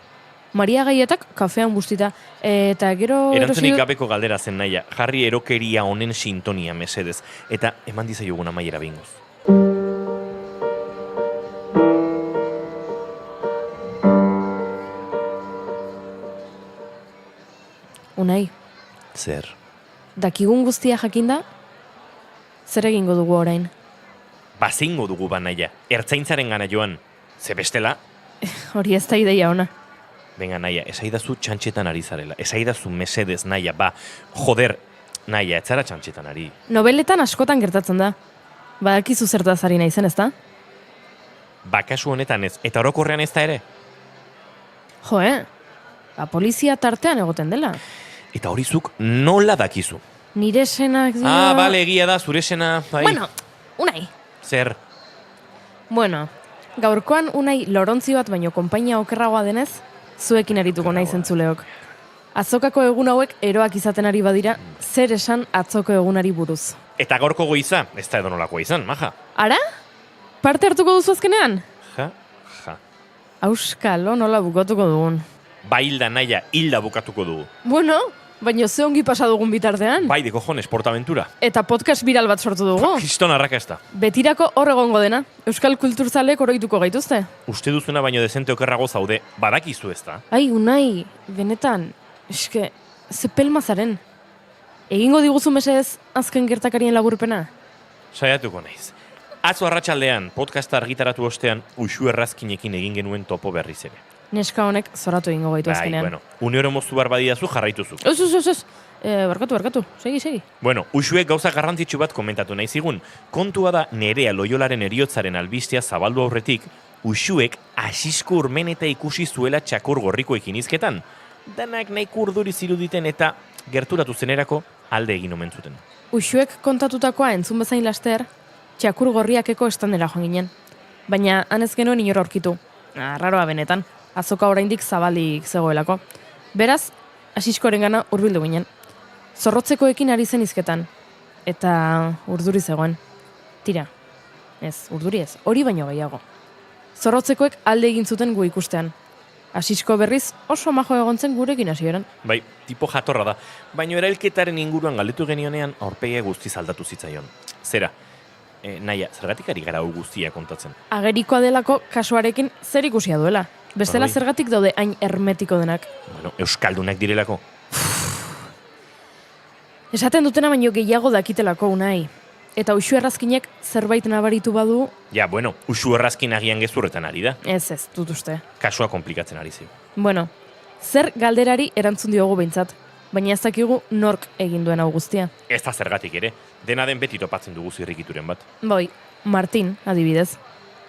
Maria Gaietak kafean bustita, eta gero... Erantzunik gabeko galdera zen naia, jarri erokeria honen sintonia mesedez, eta eman dizaiogun amaiera bingoz. Unai. Zer? Dakigun guztia jakinda, zer egingo dugu orain? Zeingo dugu naia, ertzaintzaren gana joan, ze bestela? Hori ez da ideia ona. Venga, naia, esaidazu txantxetan ari zarela. Esaidazu mesedez, naia, joder, naia, etzara txantxetan ari. Nobeletan askotan gertatzen da. Badakizu zertaz ari naizen, ez da? Kasu honetan ez, eta orokorrean ez da ere? Jo, polizia tartean egoten dela. Eta hori zuk nola dakizu? Nire senak dira... Bale, egia da, zure sena... Bueno, Unai. Zer? Bueno, gaurkoan unai lorontzi bat baino konpainia okerragoa denez, zuekin arituko nahi zentzuleok. Azokako egun hauek eroak izaten ari badira, zer esan atzoko egunari buruz. Eta gaurko goiza, ez da edonolakoa izan, maja. Ara? Parte hartuko duzu azkenean? Ja. Auskalo, nola bukatuko dugun. Hilda naia, hilda bukatuko dugu. Bueno, baino ze ongi pasa dugun bitartean. Bai, de cojones, portaventura. Eta podcast viral bat sortu dugu. Kriston arrakasta. Betirako hor egongo dena. Euskal kulturzaleek oroituko gaituzte. Uste duzuna baino dezente okerrago zaude, badakizu ez da. Ai, unai, benetan, eske, ze pelmazaren. Egingo diguzu mesedez azken gertakarien laburpena? Saiatuko naiz. Atzo arratsaldean podcasta argitaratu ostean, Uxu Errazkinekin egin genuen topo berriz ere. Neska honek zoratu egingo gaitu azkenean. Bueno, uneoro moztu bar badiazu jarraituzu. Ez. Barkatu. Segi. Bueno, Uxuek gauza garrantzitsu bat komentatu nahi zigun. Kontua da Nerea Loiolaren heriotzaren albistea zabaldu aurretik, Uxuek asisko urmeneta ikusi zuela txakur gorrikoekin izketan. Danak nahiko urduri ziruditen eta gerturatu zenerako alde egin omen zuten. Uxuek kontatutakoa entzun bezain laster, txakur gorriakeko estandera joan ginen. Baina han ez genuen inor aurkitu. Raroa benetan, azoka oraindik zabalik zegoelako. Beraz, asiskoarengana hurbildu ginen. Zorrotzekoekin ari zen izketan. Eta urduri zegoen. Tira, urduri ez, hori baino gehiago. Zorrotzekoek alde egin zuten gu ikustean. Asisko berriz oso majo egontzen gurekin hasieran. Bai, tipo jatorra da. Baina erailketaren inguruan galdetu genionean aurpegia guztiz aldatu zitzaion. Zera, naia, zergatik ari gara hau guztia kontatzen? Agerikoa delako kasuarekin zer ikusia duela. Bestela zergatik daude hain hermetiko denak. Bueno, euskaldunak direlako. Esaten dutena baino gehiago dakitelako unai. Eta Uxu Errazkinek zerbait nabaritu badu... Ja, bueno, Uxu Errazkin agian gezurretan ari da. Ez, dut uste. Kasua komplikatzen ari zeu. Bueno, zer galderari erantzun diogu behintzat, baina ez dakigu nork egin duen hau guztia. Ez da zergatik ere, dena den beti topatzen dugu zirrikituren bat. Bai, Martin, adibidez.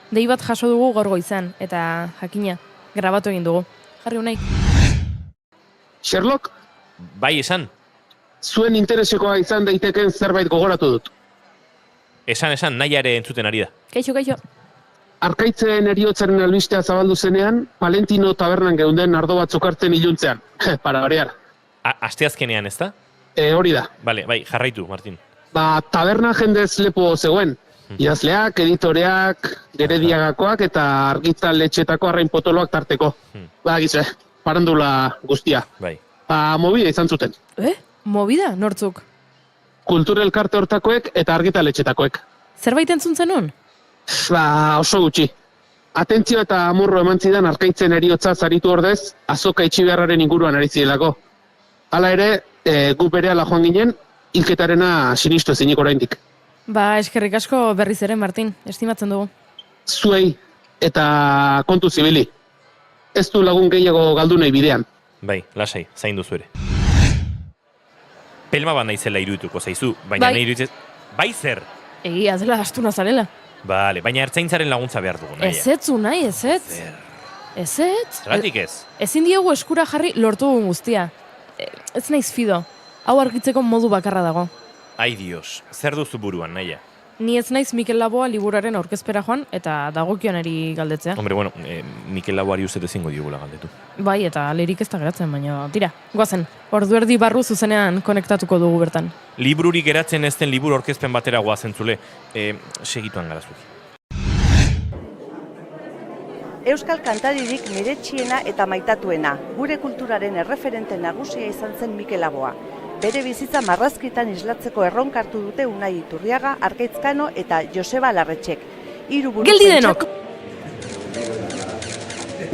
Dei bat jaso dugu gaur goizan, eta jakina, grabatu egin dugu. Jarri unai. Sherlock, Bai, esan. zuen interesekoa izan daiteken zerbait gogoratu dut. Esan, naia ere entzuten ari da. Kaixo. Arkaitzen heriotzaren albistea zabaldu zenean, Palentino tabernan geunden ardo batzuk hartzen iluntzean. Para variar. Asteazkenean, ez da? Hori da. Bale, bai, jarraitu, Martin. Taberna jendez lepo zegoen. Idazleak, editoreak, gerediagakoak eta argitaletxetako arrain potoloak tarteko. Gize, parandula guztia. Bai. Mobida izan zuten. Movida, nortzuk? Kultur elkarte hortakoek eta argitaletxetakoek. Zerbait entzun zenun? Oso gutxi. Atentzio eta amorro eman zidan Arkaitzen heriotza zaritu ordez, azoka itxibeharraren inguruan ari zidelako. Hala ere, gu berehala joan ginen, hilketarena sinistu ezinik oraindik. Eskerrik asko berriz ere, Martin, estimatzen dugu. Zuei eta kontu zibili. Ez du lagun gehiago galdu nahi bidean. Bai, lasai, zaindu ere. Pelma bat naizela irudituko zaizu, baina nahi iruditzez... Bai zer! Egia zela astuna zarela. Bale, baina ertzaintzaren laguntza behar dugu, naia. Ezetzu nahi, ezetz. Ezetz? Zergatik ez? Ezin diegu eskura jarri lortu dugun guztia. Ez naiz fido. Hau argitzeko modu bakarra dago. Ai dios, zer duzu buruan, naia? Ni ez naiz Mikel Laboa liburaren aurkezpera joan eta dagokionari galdetzea. Hombre, bueno, Mikel Laboari uste ezingo diogula galdetu. Bai, eta lerik ez da geratzen, baina tira, goazen. Ordu erdi barru zuzenean konektatuko dugu bertan. Librurik geratzen ez den liburu aurkezpen batera goazen zule. Segituan gara zuki. Euskal kantaririk miretxiena eta maitatuena, gure kulturaren erreferente nagusia izan zen Mikel Laboa. Bere bizitza marrazkitan islatzeko erronka hartu dute Unai Iturriaga, Arkaitzkano eta Joseba Larretxek. Geldi denok!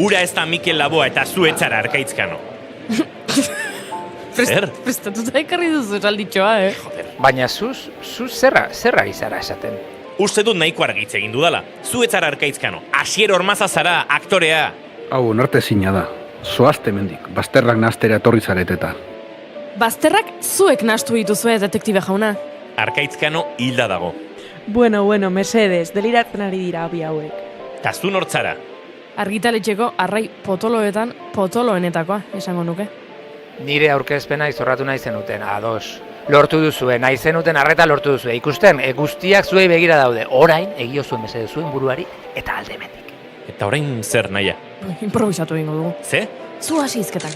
Ura ez da Mikel Laboa eta zu etzara Arkaitzkano. Zer? Prestatuta ekarri duzu esalditxoa, Baina zu zerra izara esaten. Uste dut nahiko argitze egin dudala. Zu etzara Arkaitzkano. Asier Ormaza zara, aktorea. Hau, onartezina da. Zoazte mendik, bazterrak nahastera etorri zareteta. Bazterrak zuek nahastu dituzue, detektibe jauna. Arkaitzkano hilda dago. Bueno, mesedez, deliratzen ari dira bi hauek. Ta zu nortzara? Argitaletxeko arrai potoloetan potoloenetakoa, esango nuke. Nire aurkezpena izorratu nahi zenuten, ados. lortu duzue, nahi zenuten arreta lortu duzue. Ikusten, guztiak zuei begira daude. Orain, egio zuen mesede zuen buruari, eta aldemendik. Eta orain zer naia? Improvisatu egingo dugu. Ze? Zu hasi izketak.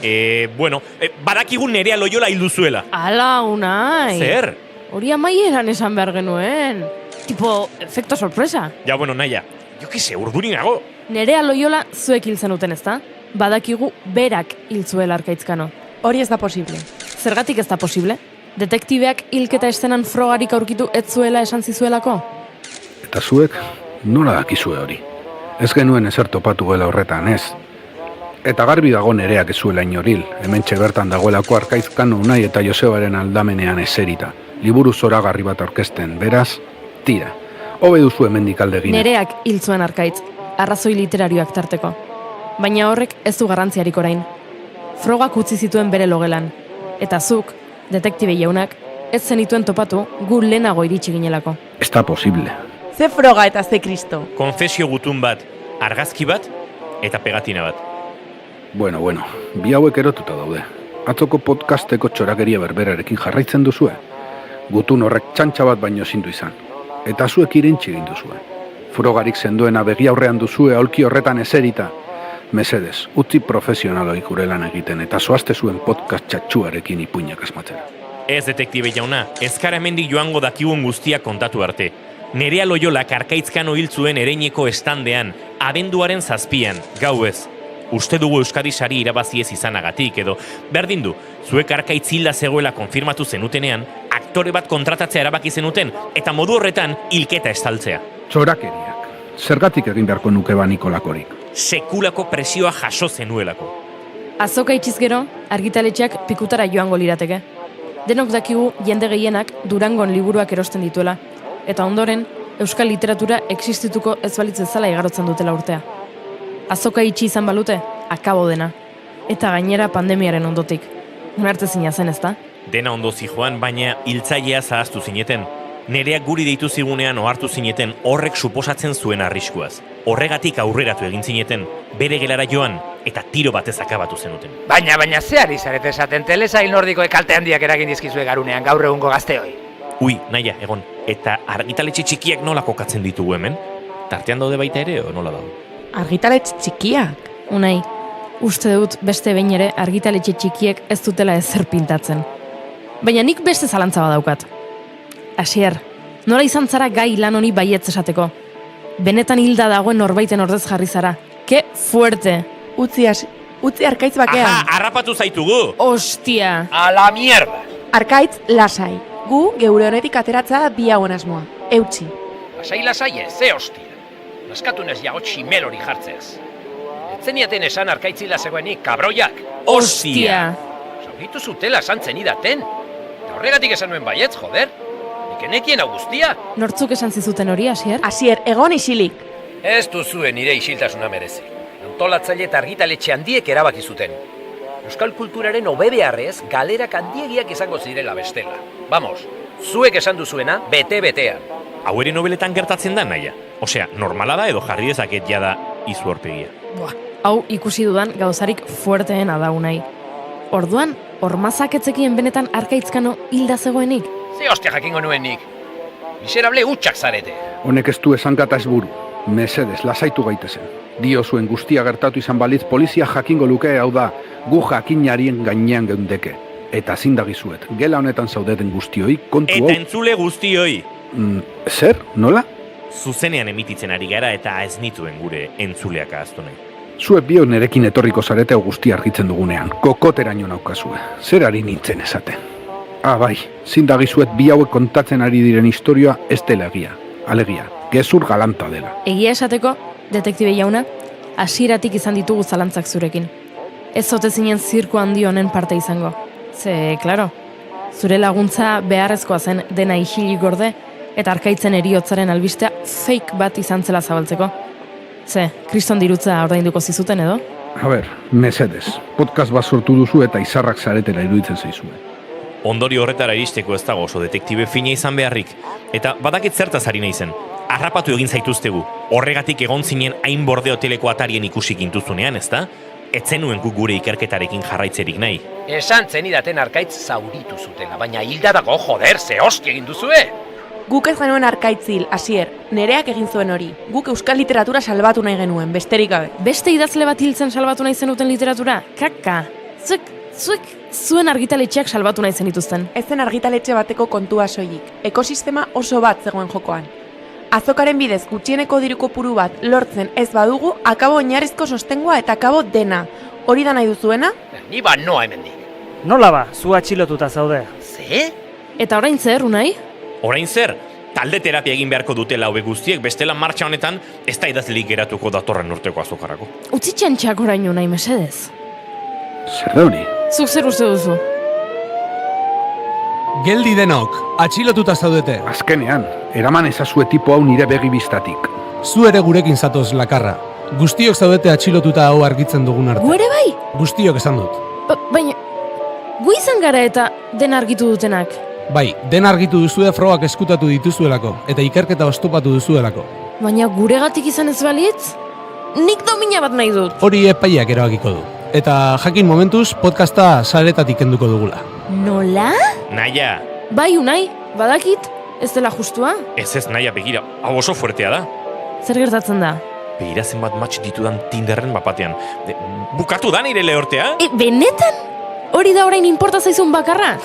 Badakigun Nerea Loyola hildu zuela. Ala, Unai. Zer? Hori amaieran esan behar genuen. Tipo, efekto sorpresa. Ja, naia. Jo que se, urduri nago. Nerea Loyola zuek hil zenuten, ezta? Badakigu berak hil zuela Arkaitzkano. Hori ez da posible. Zergatik ez da posible? Detektibeak hilketa estenan frogarik aurkitu ez zuela esan zizuelako? Eta zuek, nola dakizue hori? Ez genuen ezer topatu gela horretan, ez? Eta garbi dago Nereak ez zuela inoril, hementxe bertan dagoelako Arkaitzkano Unai eta Josebaren aldamenean eserita. Liburu zoragarri bat aurkezten, beraz, tira. Hobe duzu hemendik aldegin. Nereak hil zuen Arkaitz, arrazoi literarioak tarteko. Baina horrek ez du garrantziarik orain. Frogak utzi zituen bere logelan. Eta zuk, detektibe jaunak, ez zenituen topatu gu lehenago iritsi ginelako. Ez da posible. Ze froga eta ze kristo. Konfesio gutun bat, argazki bat eta pegatina bat. Bueno, bi hauek erotuta daude. Atzoko podcasteko txorakeria berberarekin jarraitzen duzue. Gutun horrek txantxa bat baino zindu izan. Eta zuek irentsi egin duzue. Frogarik senduena begi aurrean duzue aulki horretan eserita. Mesedez, utzi profesionaloik gure lan egiten eta zoazte zuen podcast txatxuarekin ipuinak asmatzera. Ez, detektibe jauna, ezkara hemendik joango dakigun guztia kontatu arte. Nerea Loyolak Arkaitzkano hil zuen ereineko estandean, abenduaren 7an, gau ez. Uste dugu Euskadi sari irabazi ez izanagatik edo, berdin du, zuek Arkaitz hilda zegoela konfirmatu zenutenean, aktore bat kontratatzea erabaki zenuten, eta modu horretan hilketa estaltzea. Txorakeriak. Zergatik egin beharko nuke ba Nikolakorik? Sekulako presioa jaso zenuelako. Azoka itxiz gero, argitaletxeak pikutara joango lirateke. Denok dakigu jende gehienak Durangon liburuak erosten dituela, eta ondoren, euskal literatura existituko ez balitz bezala igarotzen dutela urtea. Azoka itxi izan balute, akabo dena. Eta gainera pandemiaren ondotik. Unartezina zen, ezta? Dena ondo zijoan, baina hiltzailea zahaztu zineten. Nereak guri deitu zigunean ohartu zineten horrek suposatzen zuen arriskuaz. Horregatik aurreratu egin zineten, bere gelara joan, eta tiro batez akabatu zenuten. Baina zeari zarete esaten telesail nordikoek kalte handiak eragin dizkizue garunean gaur egungo gazteoi. Ui, naia, egon, eta argitaletxe txikiak nola kokatzen ditugu hemen? Tartean daude baita ere, o nola daude? Argitaletxe txikiak? Unai, uste dut beste behin ere argitaletxe txikiek ez dutela ezer pintatzen. Baina nik beste zalantza badaukat. Asier, nola izan zara gai lan honi baietz esateko? Benetan hilda dagoen norbaiten ordez jarri zara. Ke fuerte! Utzi Arkaitz bakean. Aha, harrapatu zaitugu! Ostia! A la mierda! Arkaitz lasai. Gu geure honetik ateratza bi hauen asmoa. Eutsi. Lasai ze hostia. Naskatunez jago tximel hori jartzez. Etzeniaten esan Arkaitzila zegoenik, kabroiak. Ostia! Zauritu zutela esan zenidaten. Eta horregatik esan nuen baietz, joder. Nikenekien hau guztia. Nortzuk esan zizuten hori, Asier? Asier, egon isilik. Ez duzuen nire isiltasuna merezi. Antolatzaile eta argitaletxe handiek erabaki zuten. Euskal kulturaren hobe beharrez, galerak handiegiak izango zirela bestela. Vamos, zuek esan duzuena, bete-betean. Hau ere nobeletan gertatzen da, naia. Osea, normala da edo jarri dezaket jada izu horpegia. Hau ikusi dudan gauzarik fuerteena da Unai. Orduan, ormazak etzekien benetan Arkaitzkano hilda zegoenik? Ze hostia jakingo nuen nik. Miserable hutsak zarete. Honek ez du esankata ez buru. Mesedez, lasaitu gaitezen. Dio zuen guztia gertatu izan balitz polizia jakingo luke, hau da, gu jakinarien gainean geundeke. Eta zindagizuet, gela honetan zaudeten guztioi, kontu hau... Eta entzule guztioi! Zer? Nola? Zuzenean emititzen ari gara eta ez nituen gure entzuleak ahaztu nahi. Zuek biok nerekin etorriko zarete hau guztia argitzen dugunean, kokoteraino naukazue. Zer ari nintzen esaten? Bai, zindagizuet bi hauek kontatzen ari diren historioa ez dela egia. Alegia, gezur galanta dela. Egia esateko, detektibe jauna, hasieratik izan ditugu zalantzak zurekin. Ez zote zinen zirku handi honen parte izango. Ze, klaro, zure laguntza beharrezkoa zen dena isilik gorde eta Arkaitzen heriotzaren albistea fake bat izan zela zabaltzeko. Ze, kriston dirutza ordainduko zizuten edo? Mesedez, podcast bat sortu duzu eta izarrak zaretela iruditzen zaizue. Ondori horretara iristeko ez dago oso detektibe fina izan beharrik. Eta badakit zertaz ari naizen. Harrapatu egin zaituztegu. Horregatik egon zinen hain borde hoteleko atarien ikusi gintuzunean, ezta? etzenuen guk gure ikerketarekin jarraitzerik nahi. Esan zenidaten Arkaitz zauritu zutela, baina hilda dago joder, ze hosti egin duzue! Guk ez genuen Arkaitzil, Asier, nereak egin zuen hori. Guk euskal literatura salbatu nahi genuen, besterik gabe. Beste idazle bat hiltzen salbatu nahi zenuten literatura? Kaka! Zuek zuen argitaletxeak salbatu nahi zenituzten. Ez zen argitaletxe bateko kontua soilik. Ekosistema oso bat zegoen jokoan. Azokaren bidez gutxieneko diru kopuru bat lortzen ez badugu, akabo oinarrizko sostengoa eta akabo dena. Hori da nahi duzuena? Ni ba noa hemendik. Nola ba, zu atxilotuta zaude. Ze? Eta orain zer, Unai? Orain zer? Talde terapia egin beharko dutela hobe guztiek, bestela martxa honetan ez da idazlerik geratuko datorren urteko azokarako. Utzi txantxak orain, Unai, mesedez. Zer da hori? Zuk zer uste duzu? Geldi denok, atxilotuta zaudete. Azkenean, eraman ezazue tipo hau nire begi biztatik. Zu ere gurekin zatoz lakarra. Guztiok zaudete atxilotuta hau argitzen dugun arte. Gu ere bai? Guztiok esan dut. Baina, gu izan gara eta den argitu dutenak. Bai, den argitu duzue frogak eskutatu dituzuelako, eta ikerketa oztopatu duzuelako. Baina guregatik izan ez balitz? Nik domina bat nahi dut. Hori epaiak erabakiko du. Eta jakin momentuz podcasta saretatik kenduko dugula. Nola? Naia! Bai, Unai, badakit, ez dela justua? Ez naia, begira, hau oso fuertea da. Zer gertatzen da? Begira zenbat match ditudan Tinderren bapatean. Bukatu da nire lehortea? Benetan? Hori da orain inporta zaizun bakarra?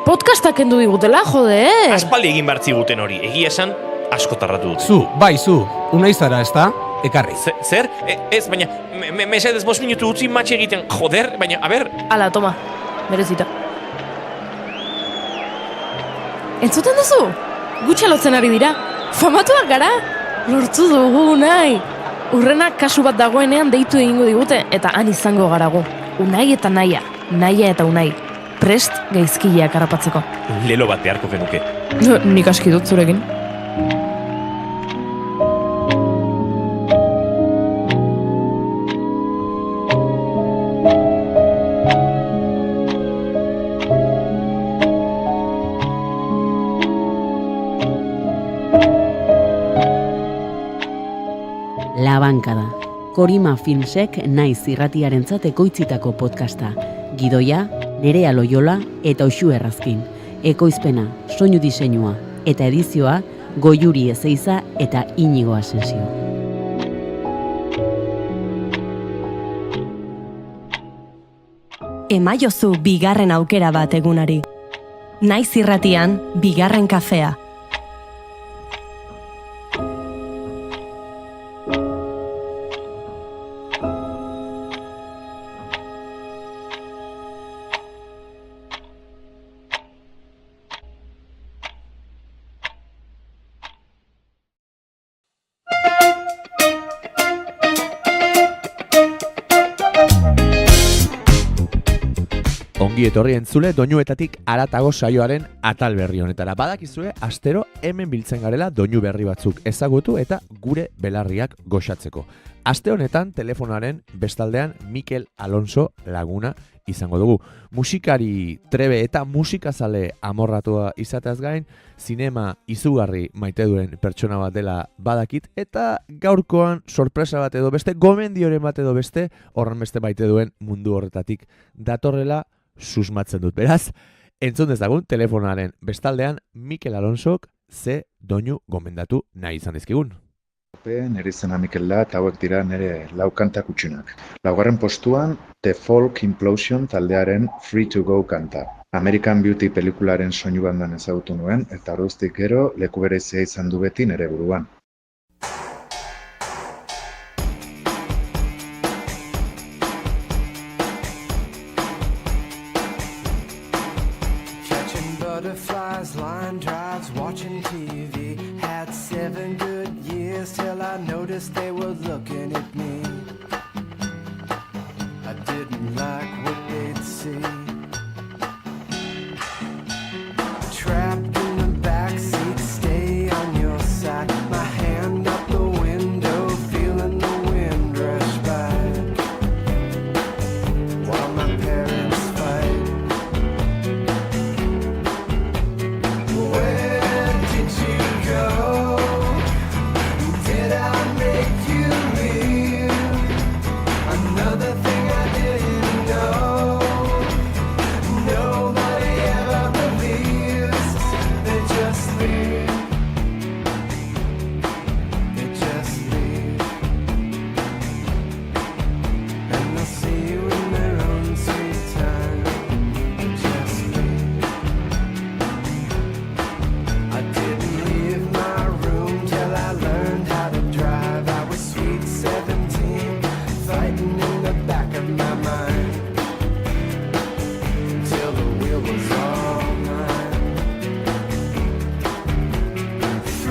Podcastak kendu digutela, joder! Aspaldi egin bartzi guten hori, egia esan asko tarratu dut. Zu, Unai zara, ezta? Ekarri. Zer? Ez, baina, mesedez 5 minutu utzi match egiten, joder, baina, a ber... Ala, toma, berezita. Entzuten duzu? Gutxalotzen ari dira. Famatuak gara? Lortu dugu, Unai! Urrena kasu bat dagoenean deitu egingo digute, eta han izango garago. Unai eta Naia, Naia eta Unai. Prest gaizkileak harrapatzeko. Lelo bat beharko genuke. Nik aski dut zurekin. Labankada. Korima Filmsek naiz irratiarentzat ekoitzitako podcasta. Gidoia, Nerea Loyola eta Uxu Errazkin. Ekoizpena, soinu diseinua eta edizioa Goiuri Ezeiza eta Inigo Asensio. Emaiozu bigarren aukera bat egunari. Naiz irratian, bigarren kafea. Ongi etorri entzule doinuetatik haratago saioaren atal berri honetara. Badakizue astero hemen biltzen garela doinu berri batzuk ezagutu eta gure belarriak goxatzeko. Aste honetan telefonaren bestaldean Mikel Alonso Laguna izango dugu. Musikari trebe eta musikazale amorratua izateaz gain, zinema izugarri maite duen pertsona bat dela badakit, eta gaurkoan sorpresa bat edo beste, gomendioren bat edo beste, horren beste maite duen mundu horretatik datorrela susmatzen dut. Beraz, entzun dezagun telefonaren bestaldean Mikel Alonsok ze doinu gomendatu nahi izan dizkigun. Nire izena Mikel da eta hauek dira nire lau kanta kutxunak. Laugarren postuan The Folk Implosion taldearen Free to Go kanta. American Beauty pelikularen soinu bandan ezagutu nuen eta ordutik gero leku berezia izan du beti nire buruan. Butterflies, line drives, watching TV. Had 7 good years till I noticed they were looking at me. I didn't like what they'd see. Trapped in the backseat, stay on your side. My hand up the window, feeling the wind rush by. While my parents fight. Where did you go? Did I make you leave?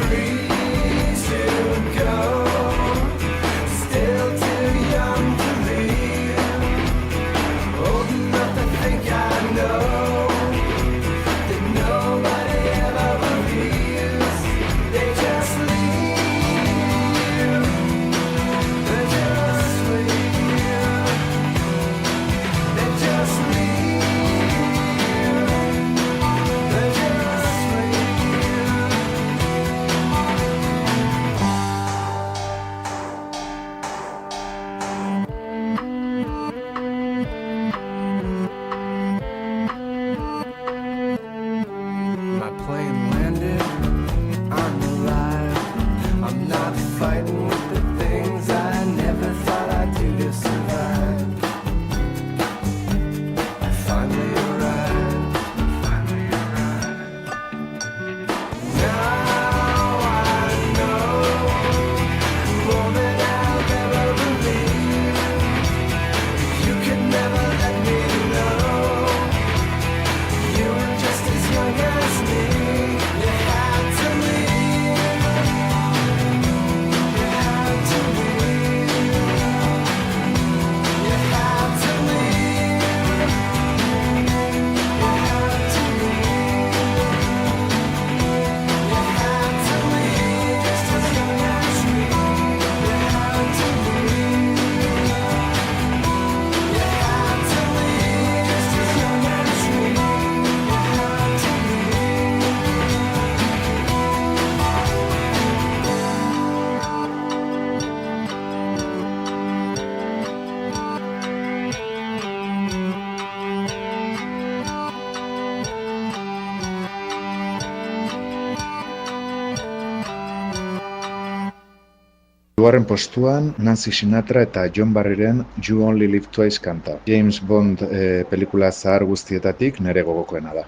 free to go. Still too young to leave. Old enough to think I know that nobody ever believes. They just leave. They just leave. They just leave. They just leave. My plane landed, I'm alive. I'm not fighting with the things I never thought I'd do to survive. I finally arrived. Now I know more than I've ever believed. You could never let me know. You were just as young as me. You had to leave. You had to leave. You had to leave. You had to leave. You had to leave just as young as me. You had to leave. You had to leave just as young as me. Hirugarren postuan Nancy Sinatra eta John Barryren You Only Live Twice kanta. James Bond pelikula zahar guztietatik nere gogokoena da.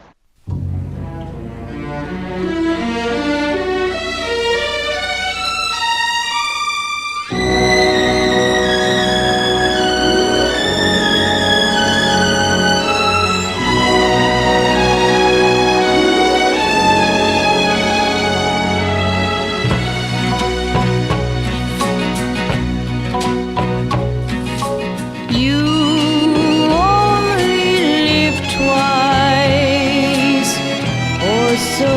You only live twice, or so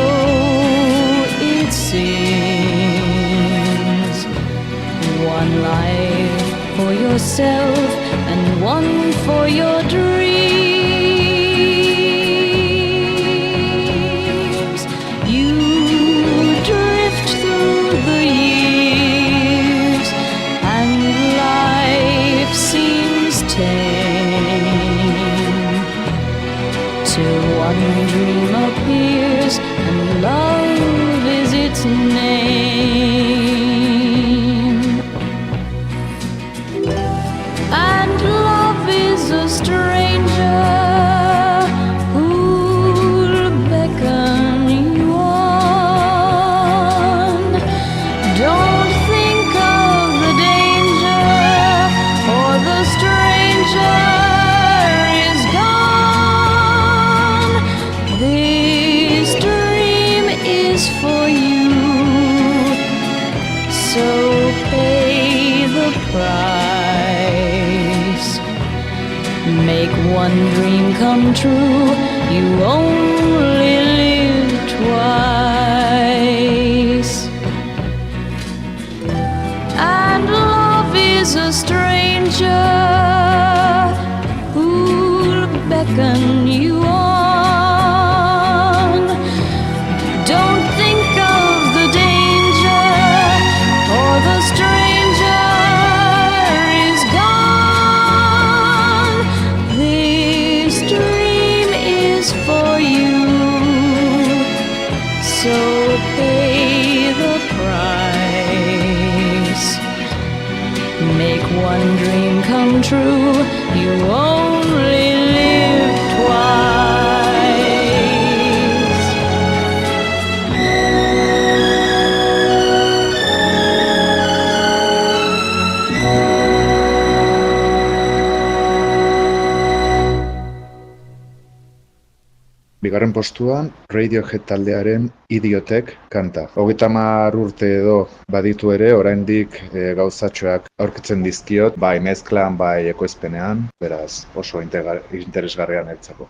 it seems. One life for yourself and one for your dreams. You drift through the years and life seems tame, till one dream appears and love is its name. And love is a stranger who'll beckon you on. Don't think of the danger, for the stranger is gone. This dream is for you, so pay the price. Make one dream come true. You only live twice. And love is a stranger who'll beckon you on. Don't think of the danger, for the stranger is gone. This dream is for you, so pay the price. Make one dream come true. You only live twice. Bigarren postuan, Radiohead taldearen Idiotek kanta. 30 urte edo baditu ere, oraindik gauzatxoak aurkitzen dizkiot, bai mezklan, bai ekoizpenean, beraz oso interesgarria niretzako.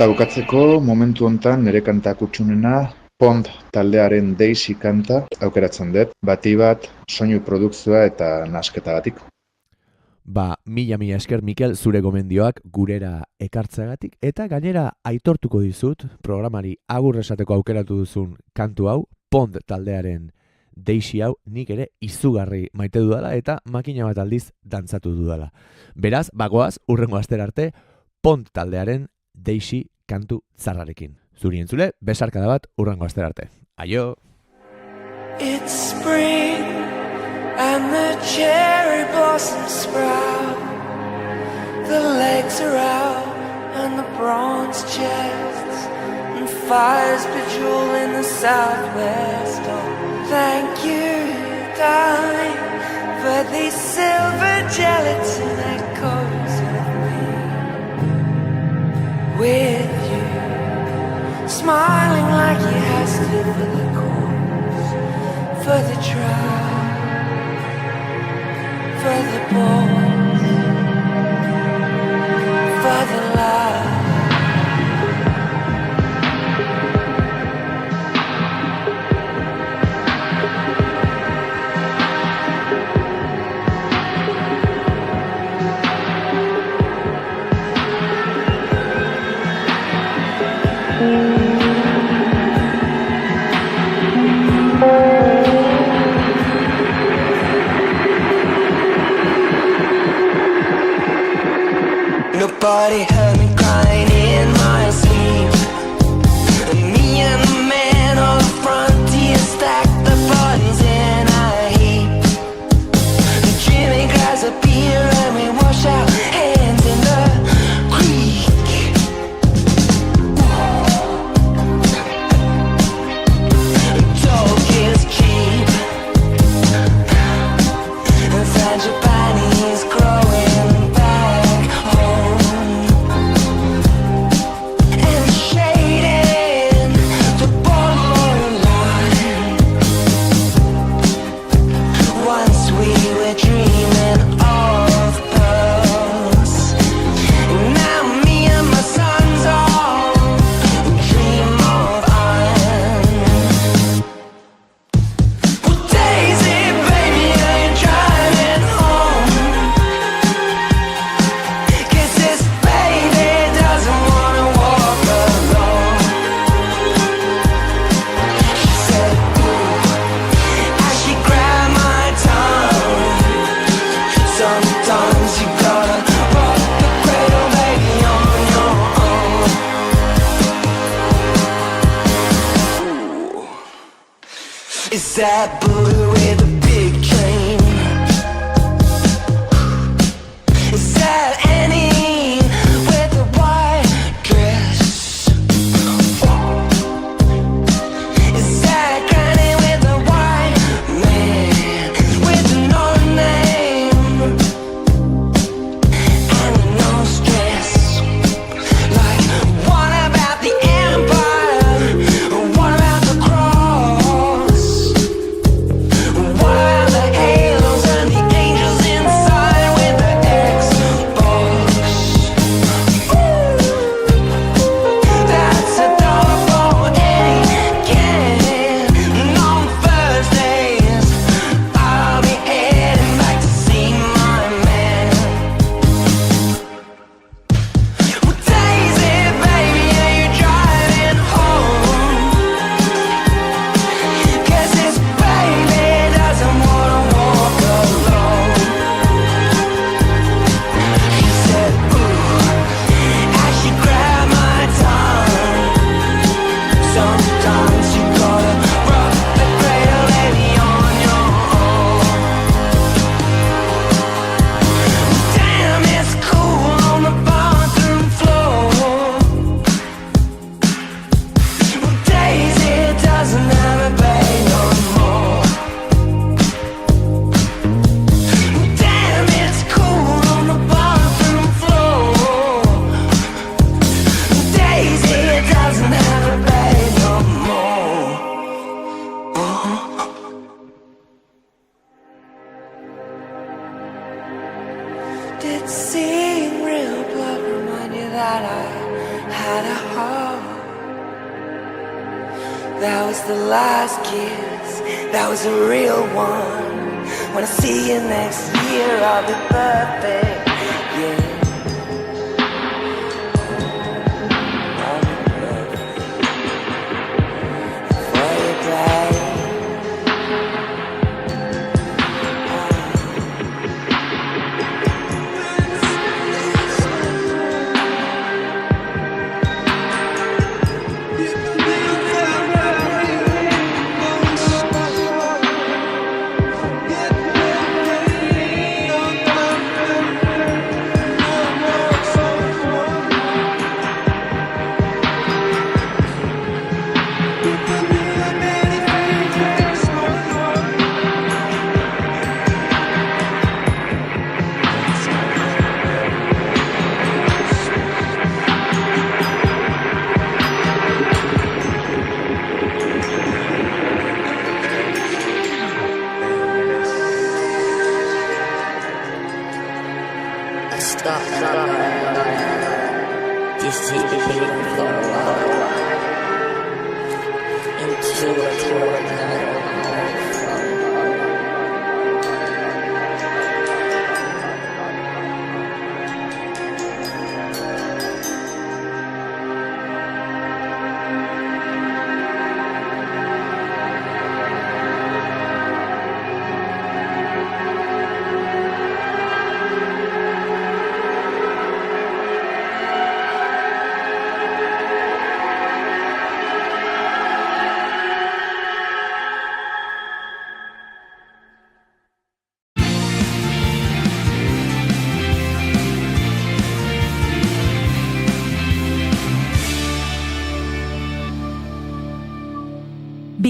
Eta bukatzeko momentu hontan nire kanta kutxunena Pond taldearen Daisy kanta aukeratzen dut, bati bat soinu produkzioa eta nasketagatik. Mila esker Mikel zure gomendioak gurera ekartzeagatik eta gainera aitortuko dizut programari agur esateko aukeratu duzun kantu hau, Pond taldearen Daisy hau nik ere izugarri maite dudala eta makina bat aldiz dantzatu dudala. Beraz, bagoaz, urrengo astera arte, Pond taldearen Daisy kantu zarrarekin. Zuri entzule, besarkada bat urrengo astera arte. Aio! It's spring and the cherry blossoms sprout. The legs are out and the bronze chests and fires bejewel in the southwest. Oh, thank you, darling, for these silver gelatin echoes of me. With you, smiling like he has to for the cause, for the trial, for the balls, for the love. Nobody heard me crying in my sleep. Me and the man on the frontier stacked the bodies in a heap. Jimmy grabs a beer and we wash our hands in the creek. Talk is cheap, and Frangipani's growing back home. Is that Buddha with a big train? Is that Annie with a white dress? Is that Granny with a white man with no name and no stress? Like, what about the empire? What about the cross? What about the halos and the angels inside with the Xbox? That's $1 for any can. And on Thursdays I'll be heading back to see my man. Well, Daisy, baby, are you driving home? 'Cause this baby doesn't wanna walk alone. She said, ooh, as she grabbed my tongue. Sometimes you gotta rock the cradle, baby, on your own. Damn, it's cool on the bathroom floor. Well, Daisy doesn't have a bed no more. Damn, it's cool on the bathroom floor. Daisy doesn't have a bed no more. Did seeing real blood remind you that I had had a heart. That was the last kiss, that was a real one. When I see you next year, I'll be perfect, yeah. I'll be perfect for you, babe. Stop. This is the beginning for a while. Into a tour.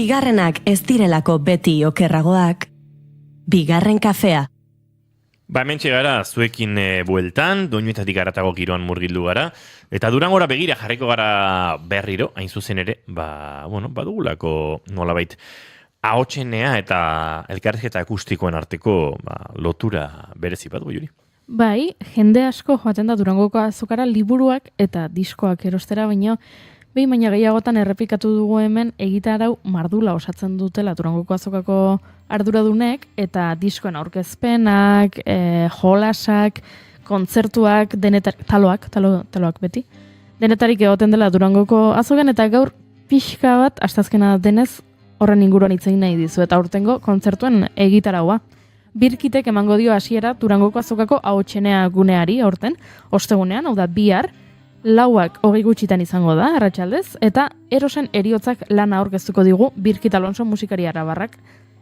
Bigarrenak ez direlako beti okerragoak, bigarren kafea. Ba, hementxe gara, zuekin bueltan, doinuetatik garatago giroan murgildu gara, eta Durangora begira jarriko gara berriro, hain zuzen ere, badugulako nolabait ahotsenea eta elkarrizketa akustikoen arteko lotura berezi bat, Juri? Bai, jende asko joaten da Durangoko azokara liburuak eta diskoak erostera, baina gehiagotan errepikatu dugu hemen egitarau mardula osatzen dutela Durangoko azokako arduradunek eta diskoen aurkezpenak, jolasak, kontzertuak, taloak beti. Denetarik egoten dela Durangoko azokan eta gaur pixka bat, astazkena denez, horren inguruan hitz egin nahi dizu eta aurtengo kontzertuen egitaraua. Birkitek emango dio hasiera Durangoko azokako ahotsenea guneari aurten, ostegunean, hau da bihar, 4:20 gutxitan izango da, arratsaldez, eta Erosen Heriotzak lana aurkeztuko digu Birkit Alonso musikari arabarrak.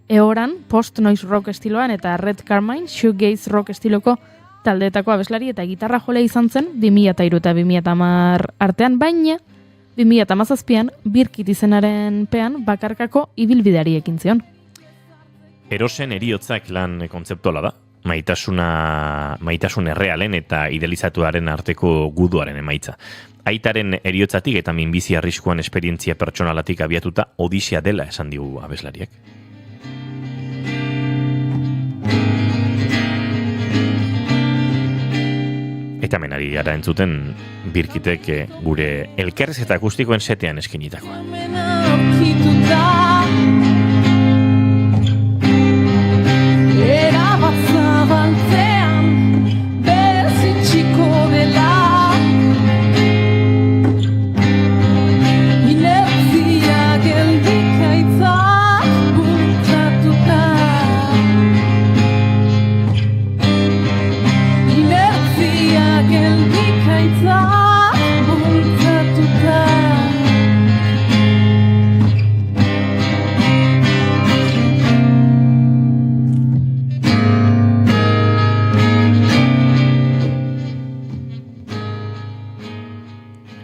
Ehoran, post-noise rock estiloan eta Red Carmine, shoegaze rock estiloko taldeetako abeslari eta gitarra jolea izan zen 2003 eta 2010 artean, baina 2017an Birkit izenaren pean bakarkako ibilbideari ekin zion. Erosen Heriotzak lan kontzeptuala da. Maitasun errealen eta idealizatuaren arteko guduaren emaitza. Aitaren heriotzatik eta minbizi arriskuan esperientzia pertsonalatik abiatuta odisia dela esan digu abeslariak. Eta menari gara entzuten Birkitek gure elkarrizketa akustikoen setean eskinitakoa. Zabaltzean bezitxiko dela inertzia geldikaitzak bultzatuta inertzia geldikaitzak bultzatuta.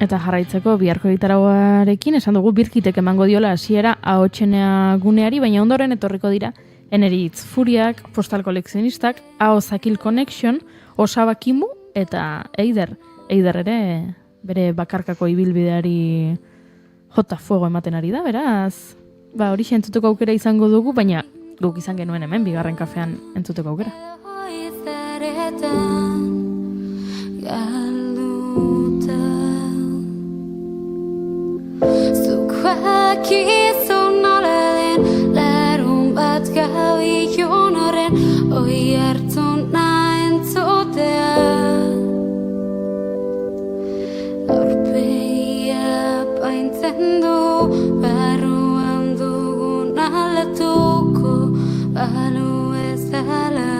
Eta jarraitzeko biharko gitarauarekin esan dugu Birkitek emango diola hasiera ahotsenea guneari, baina ondoren etorriko dira Eneritz Furiak, Postal Kolekzionistak, Zakil Connection, Osaba Kimu eta Eider. Eider ere bere bakarkako ibilbideari jota fuego ematen ari da, beraz. Hori entzuteko aukera izango dugu, baina guk izan genuen hemen bigarren kafean entzuteko aukera. badakizu nola den larun bat gabion horren oi hartzuna entzutea. Aurpegia paintzen du barruan dugun aldatuko balu ezala.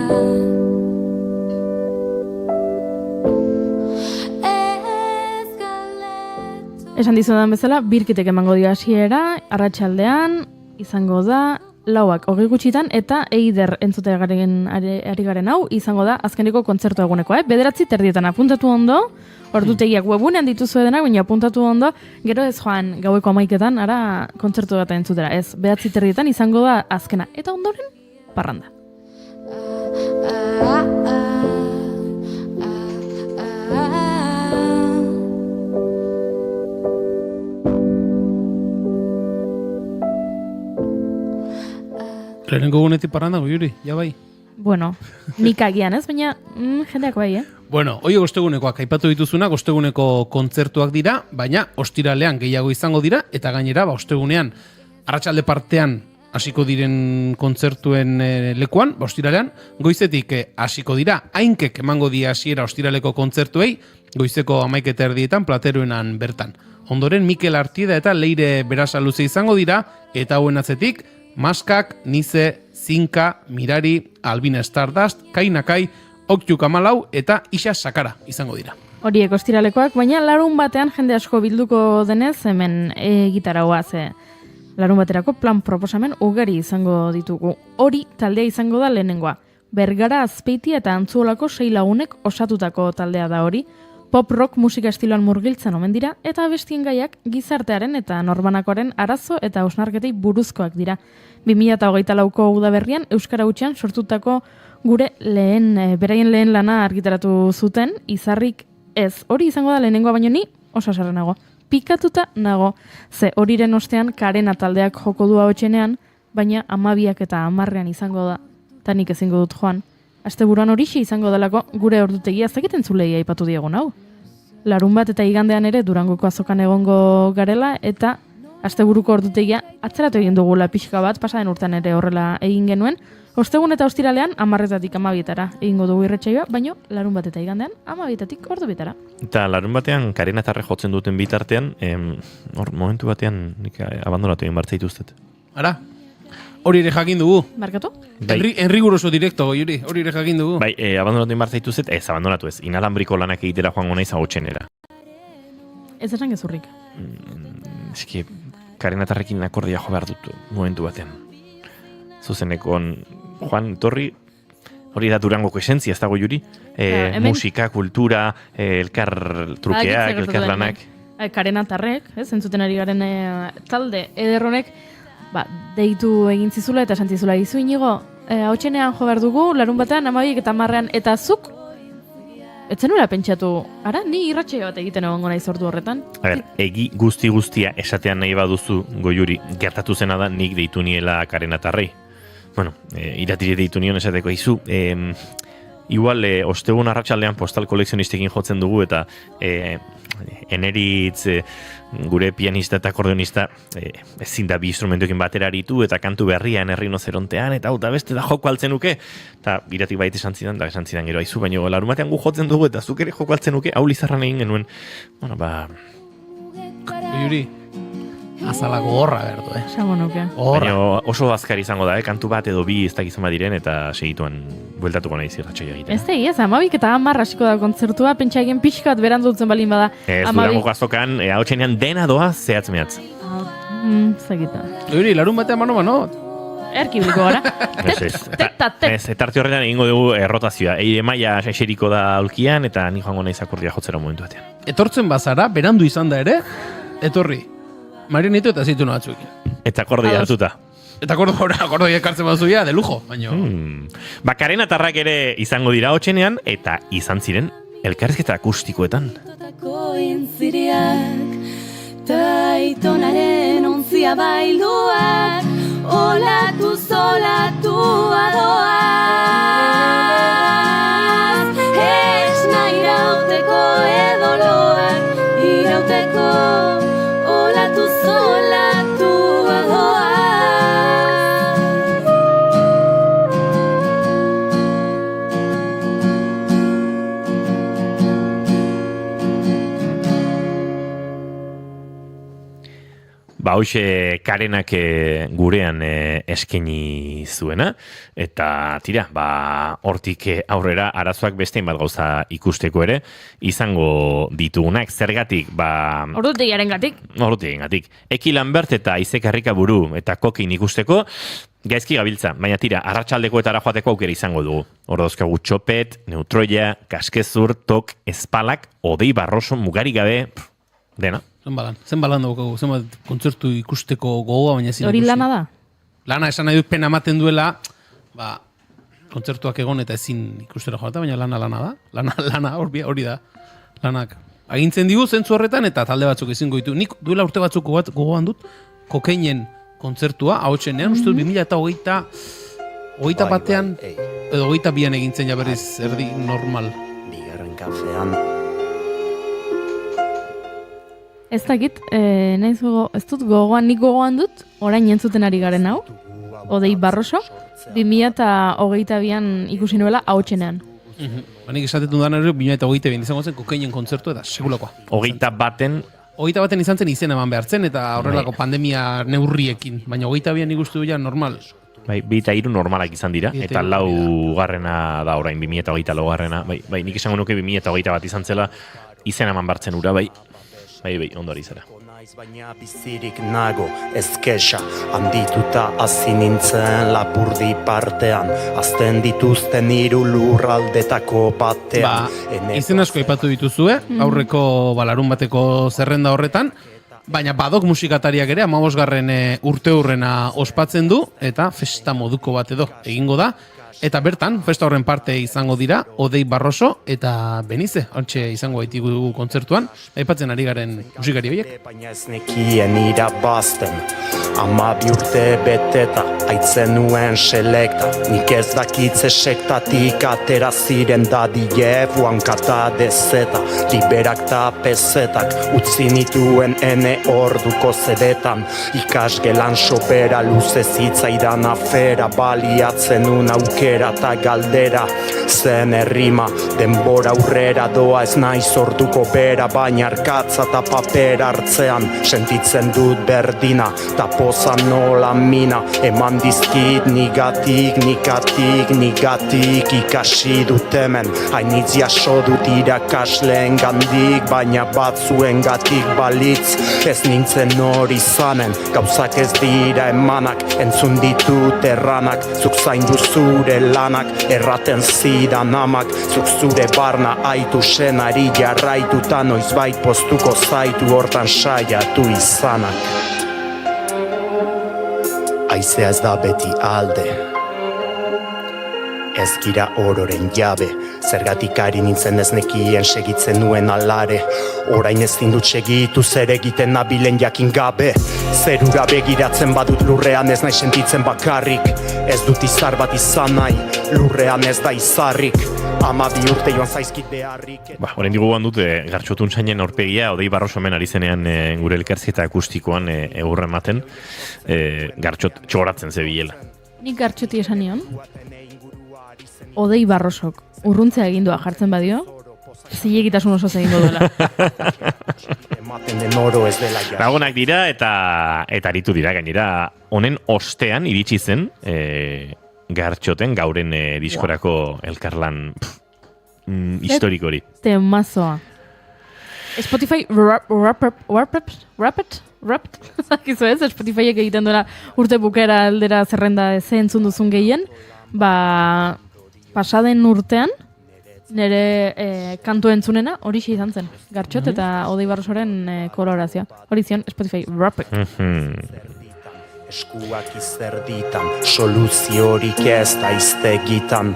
Esan dizudan bezala, birkitek emango dio hasiera, arratsaldean izango da 4:00 gutxitan, eta Eider entzute ari garen hau izango da azkeneko kontzertu egunekoa. 9:30 apuntatu ondo, ordutegiak webunean dituzue denak, baina apuntatu ondo, gero ez joan gaueko 11:00 ara kontzertu bat entzutera. Ez, 9:30 izango da azkena, eta ondoren parranda. Lehenengo gunetik parranda, Juri, ja bai. Bueno, nik agian ez, baina jendeak bai, Bueno, hoi ostegunekoak aipatu dituzuna, osteguneko kontzertuak dira, baina ostiralean gehiago izango dira, eta gainera, ostegunean, arratsalde partean hasiko diren kontzertuen lekuan, ostiralean, goizetik hasiko dira, hainkek emango di hasiera ostiraleko kontzertuei, goizeko 11:30 Plateruenan bertan. Ondoren, Mikel Artieda eta Leire Berasaluze izango dira, eta hauen atzetik, Maskak, Nize, Zinka, Mirari, Albina Stardust, Kainakai, Oktiuk 14 eta Isa Sakara izango dira. Horiek ostiralekoak, baina larun batean jende asko bilduko denez hemen gitaragoa ze. Larun baterako plan proposamen ugari izango ditugu. Hori taldea izango da lehenengoa. Bergara, Azpeitia eta Antzuolako 6 lagunek osatutako taldea da hori. Pop rock musika estiloan murgiltzen omen dira, eta abestien gaiak gizartearen eta norbanakoaren arazo eta hausnarketei buruzkoak dira. 2024ko udaberrian Euskara Hutsean sortutako gure beraien lehen lana argitaratu zuten, izarrik ez. Hori izango da lehenengoa, baino ni oso haserre nago. Pikatuta nago, ze horiren ostean Karena taldeak joko du ahotsenean, baina 12 eta 10 izango da, eta nik ezingo dut joan. Asteburuan horixe izango delako gure ordutegia zakiten zulei aipatu diegun hau. Larun bat eta igandean ere Durangoko azokan egongo garela, eta asteburuko ordutegia atzeratu egin dugula pixka bat, pasaden urtean ere horrela egin genuen. Ostegun eta ostiralean 10:00 12:00 egingo dugu irratsaioa, baino larun bat eta igandean 12:00 ordu. Eta larun batean Karena tarre jotzen duten bitartean, hor momentu batean nik abandonatu egin bartzaituztet. Ara? Hori ere jakin dugu. Barkatu? Enriguroso direkto, Juri, hori ere jakin dugu. Bai, abandonatu egin bartzaituztet, ez abandonatu ez, inalambriko lanak egitera joango naiz agotxenera. Ez esan gezurrik. Eski, Karena tarrekin akordia jo behar dut momentu batean. Zuzenekon Juan Torri, hori da Durangoko esentzia, ez dago Juri? Musika, kultura, elkar trukeak, elkar lanak. Karena tarrek, entzuten ari garen talde ederronek, deitu egin zizula eta esan zizula izu inigo, hautsenean jo behar dugu, larun batean, 12 eta 10 eta zuk, etzen nuela pentsatu, ara, ni irratsaio bat egiten egongo naiz ordu horretan. A ber, egi guztia esatean nahi baduzu, Goiuri, gertatu zena da nik deitu niela Karena tarrei. Bueno, iratire deitu nion esateko izu, igual, ostegun arratsaldean postal koleksionistekin jotzen dugu, eta eneritz, gure pianista eta akordionista ezin da bi instrumentuekin batera aritu, eta kantu berrian errinozerontean, eta hau da beste da joko altzen nuke, eta iratik baita esan zidan, da esan zidan gero aizu, baina larun batean gu jotzen dugu, eta zuk ere joko altzen nuke, hau lizarran egin genuen. Bueno, Juri, azalako gorra berdu, Esango nuke. Baina oso azkar izango da, kantu bat edo bi ez dakizan badiren, eta segituan bueltatuko nahi zirratxaia egiten. Ez da, ez, 12 eta 10 hasiko da kontzertua, pentsa egin pixka bat berandu dutzen balin bada. Ez, Durangoko azokan, hautsenean dena doa zehatz mehatz. Zagita. Juri, larun batean mano. Erkibiliko gara. Ez, eta arte horretan egingo dugu errotazioa. Eire maia eseriko da aulkian, eta ni joango naiz akordia jotzera momentu batean. Etortzen bazara, berandu izan da ere, etorri. Marianito eta zitu batzuek. Eta akordia hartuta. Eta akordia ekartzen bazuia, de lujo, baino. Karena tarrak ere izango dira hotxenean, eta izan ziren elkarrizketa akustikoetan. Intziriak, taitonaren ontzia bailuak, olatu adoaz. Esna irauteko edoloak, irauteko olatu zolatu. Hoxe Karenak gurean eskaini zuena, eta tira, hortik aurrera arazoak beste bat gauza ikusteko ere, izango ditugunak, zergatik, Ordutegiarengatik. Eki Lambert eta Ize Karrikaburu eta Kokin ikusteko, gaizki gabiltza, baina tira, arratsaldeko joateko aukera izango dugu. Hor dauzkagu Txopet, Neutroia, Kaskezur, Tok, Espalak, Odei Barroso, mugari gabe, dena. Zen balan daukagu, zenbat kontzertu ikusteko gogoa, baina ezin Hori lana da? Lana esan nahi dut pena ematen duela, kontzertuak egon eta ezin ikustera joata, baina lana da. Lana hori da. Lanak agintzen digu zentzu horretan eta talde batzuk ezingo ditu. Nik duela urte batzuk gogoan dut, Kokeinen kontzertua, ahotsenean, uste dut 2008 batean, edo 22an egintzen berriz erdi normal. Bigarren kafean. Ez dakit, ez dut gogoan, nik gogoan dut, orain entzuten ari garen hau, Odei Barroso, 2022an ikusi nuela ahotsenean. Nik esatetu da nire 2022an izango zen Kokeinen kontzertu eta segulakoa. 21 baten izan zen izen eman behartzen eta horrelako pandemia neurriekin, baina 22an ikustu ja normal. Bai, 2 normalak izan dira, eta 4. da orain 2024. Bai, nik esango nuke 2021 izan zela izen eman behartzen ura, bai, ondo ari zara. Baina bizirik nago ezkesa handituta hasi nintzen lapurdi partean azten dituzten 3 lurraldetako batean. Izen asko aipatu dituzue, aurreko larun bateko zerrenda horretan, baina Badok musikatariak ere 15. urteurrena ospatzen du eta festa moduko bat edo egingo da. Eta bertan, festa horren parte izango dira, Odei Barroso eta Benize, hortxe izango baitigu kontzertuan, aipatzen ari garen musikari horiek. Baina ez nekien irabazten, 12 urte beteta, aitzen nuen selekta, nik ez dakitze sektatik atera ziren dadie, buankata dezeta, liberak ta pezetak, utzi nituen ene orduko zedetan, ikasgelan sobera luze zitzaidan afera, baliatzen un aukera eta galdera zen errima, denbora aurrera doa ez naiz orduko bera, baina arkatza eta paper hartzean sentitzen dut berdina, ta poza nola mina, eman dizkit nigatik ikasi dut hemen, hainitz jaso dut irakasleen gandik, baina batzuen gatik balitz, ez nintzen hori izanen, gauzak ez dira emanak, entzun ditut erranak, zuk zaindu zure lanak, erraten zidan amak, zuk zure barna aitu senari jarraituta noizbait postuko zaitu hortan saiatu izanak. Aizea ez da beti alde, ez gira ororen jabe, zergatik ari nintzen ez nekien segitzen nuen alare, orain ezin dut segitu zer egiten nabilen jakin gabe, zerura begiratzen badut lurrean ez nahi sentitzen bakarrik, ez dut izar bat izan nahi, lurrean ez da izarrik, 12 urte joan zaizkit beharrik. Horren diguan dute Gartxotun zainen aurpegia, Odei Barroso hemen ari zenean gure elkarrizketa akustikoan egurra ematen, Gartxot txoratzen zebilela. Nik Gartxoti esan nion, Odei Barrosok urruntzea egindua jartzen badio, zilegitasun oso egingo duela. Lagunak dira eta aritu dira gainera. Honen ostean iritsi zen Gartxoten gauren diskorako elkarlan historikori. Temazoa. Spotify Wrapped? Zakizu ez, Spotifyek egiten duela urte bukera aldera zerrenda entzun duzun gehien, pasaden urtean, nire kantu entzunena horixe izan zen. Gartxot eta Odei Barrosoren kolaborazioa. Hori zion Spotify Wrapped. Eskuak izerditan, soluziorik ez da iztegitan,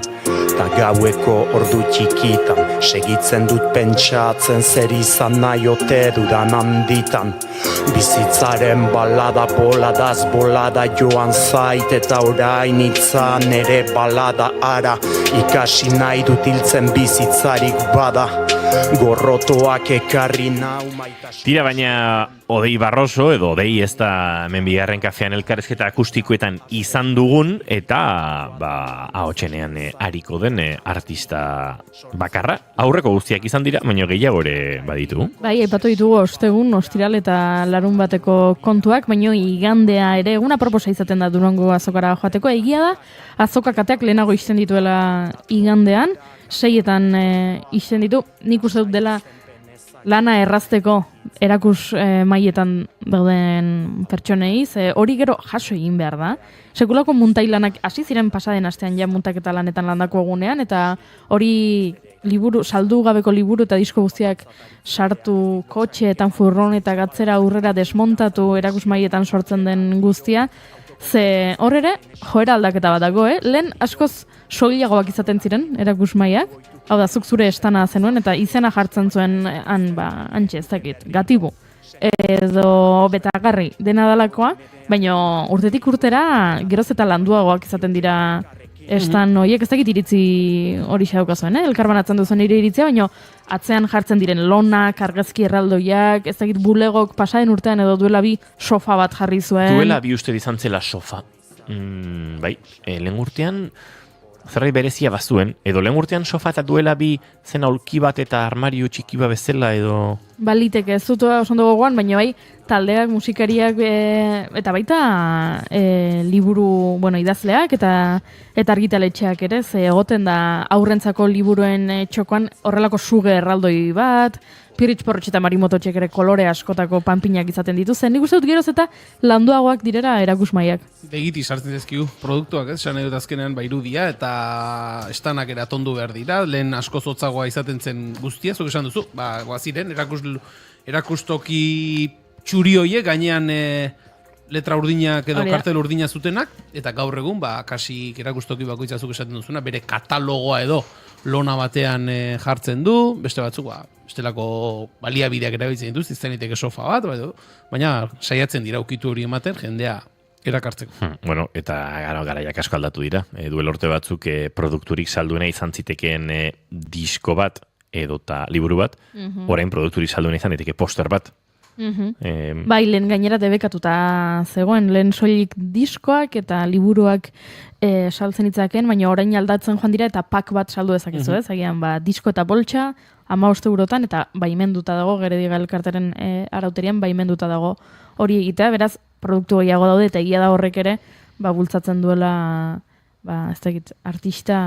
ta gaueko ordu txikitan, segitzen dut pentsatzen zer izan nahi ote dudan handitan. Bizitzaren balada boladaz bolada joan zait eta orain itzan ere balada ara, ikasi nahi dut hiltzen bizitzarik bada. gorrotoak ekarri nau maitasun. Tira, baina Odei Barroso edo Odei ez da hemen bigarren kafean elkarrizketa akustikoetan izan dugun eta ahotsenean ariko den artista bakarra. Aurreko guztiak izan dira, baina gehiago ere baditu. Bai, aipatu ditugu ostegun, ostiral eta larun bateko kontuak, baina igandea ere eguna proposa izaten da Durango azokara joateko. Egia da, azoka kateak lehenago izten dituela igandean, 6etan izten ditu, nik uste dut dela lana errazteko erakus mailetan dauden pertsonei, hori gero jaso egin behar da. Sekulako muntailanak hasi ziren pasaden astean ja muntaketa lanetan landako egunean, eta hori liburu, saldu gabeko liburu eta disko guztiak sartu kotxeetan, furron eta gatzera aurrera desmontatu erakus mailetan sortzen den guztia, ze hor ere joera aldaketa bat dago, lehen askoz soilagoak izaten ziren erakusmaiak, hau da, zuk zure estana zenuen, eta izena jartzen zuen antxe, ez dakit, gatibu, edo betagarri dena dalakoa, baina urtetik urtera geroz eta landuagoak izaten dira estan horiek, ez dakit iritzi hori xaukazuen, elkarbanatzen duzen nire iritzia, baina atzean jartzen diren lonak, argazki erraldoiak, ez dakit bulegok pasaden urtean edo duela bi sofa bat jarri zuen. Duela bi uste izan zela sofa. Bai, lehen urtean zerbait berezia bazuen, edo lehen urtean sofa eta duela bi zen aulki bat eta armario txiki bat bezala edo... Baliteke, ez dut oso ondo gogoan, baina bai, taldeak, musikariak eta baita liburu, idazleak eta argitaletxeak ere, ze egoten da aurrentzako liburuen txokoan horrelako suge erraldoi bat, Piritz Porrotx eta Marimototxek ere kolore askotako panpinak izaten dituzen. Nik uste dut geroz eta landuagoak direra erakusmaiak. Begiti sartzen dezkiu produktuak, esan edut azkenean irudia eta estanak eratondu behar dira, lehen asko zotzagoa izaten zen guztia, zuk esan duzu, guaziren, erakustoki txuri hoiek gainean letra urdinak edo kartel urdina zutenak, eta gaur egun, kasi erakustoki bakoitza zuk esaten duzuna, bere katalogoa edo lona batean jartzen du, beste batzuk, bestelako baliabideak erabiltzen dituz, izaniteke sofa bat, baina saiatzen dira ukitu hori ematen, jendea erakartzeko. Bueno, eta garaiak asko aldatu dira. Duel urte batzuk produkturik salduena izan zitekeen disko bat, edota liburu bat, orain produkturik salduena izan diteke poster bat. Bai, lehen gainera debekatuta zegoen, lehen soilik diskoak eta liburuak saltzen itzaken, baina orain aldatzen joan dira eta pak bat saldu dezakezu, ez? Agian, disko eta boltsa, 15 eurotan, eta baimenduta dago, Gerediaga elkarteren arauterian baimenduta dago hori egitea, beraz, produktu gehiago daude, eta egia da horrek ere, bultzatzen duela, ez dakit, artista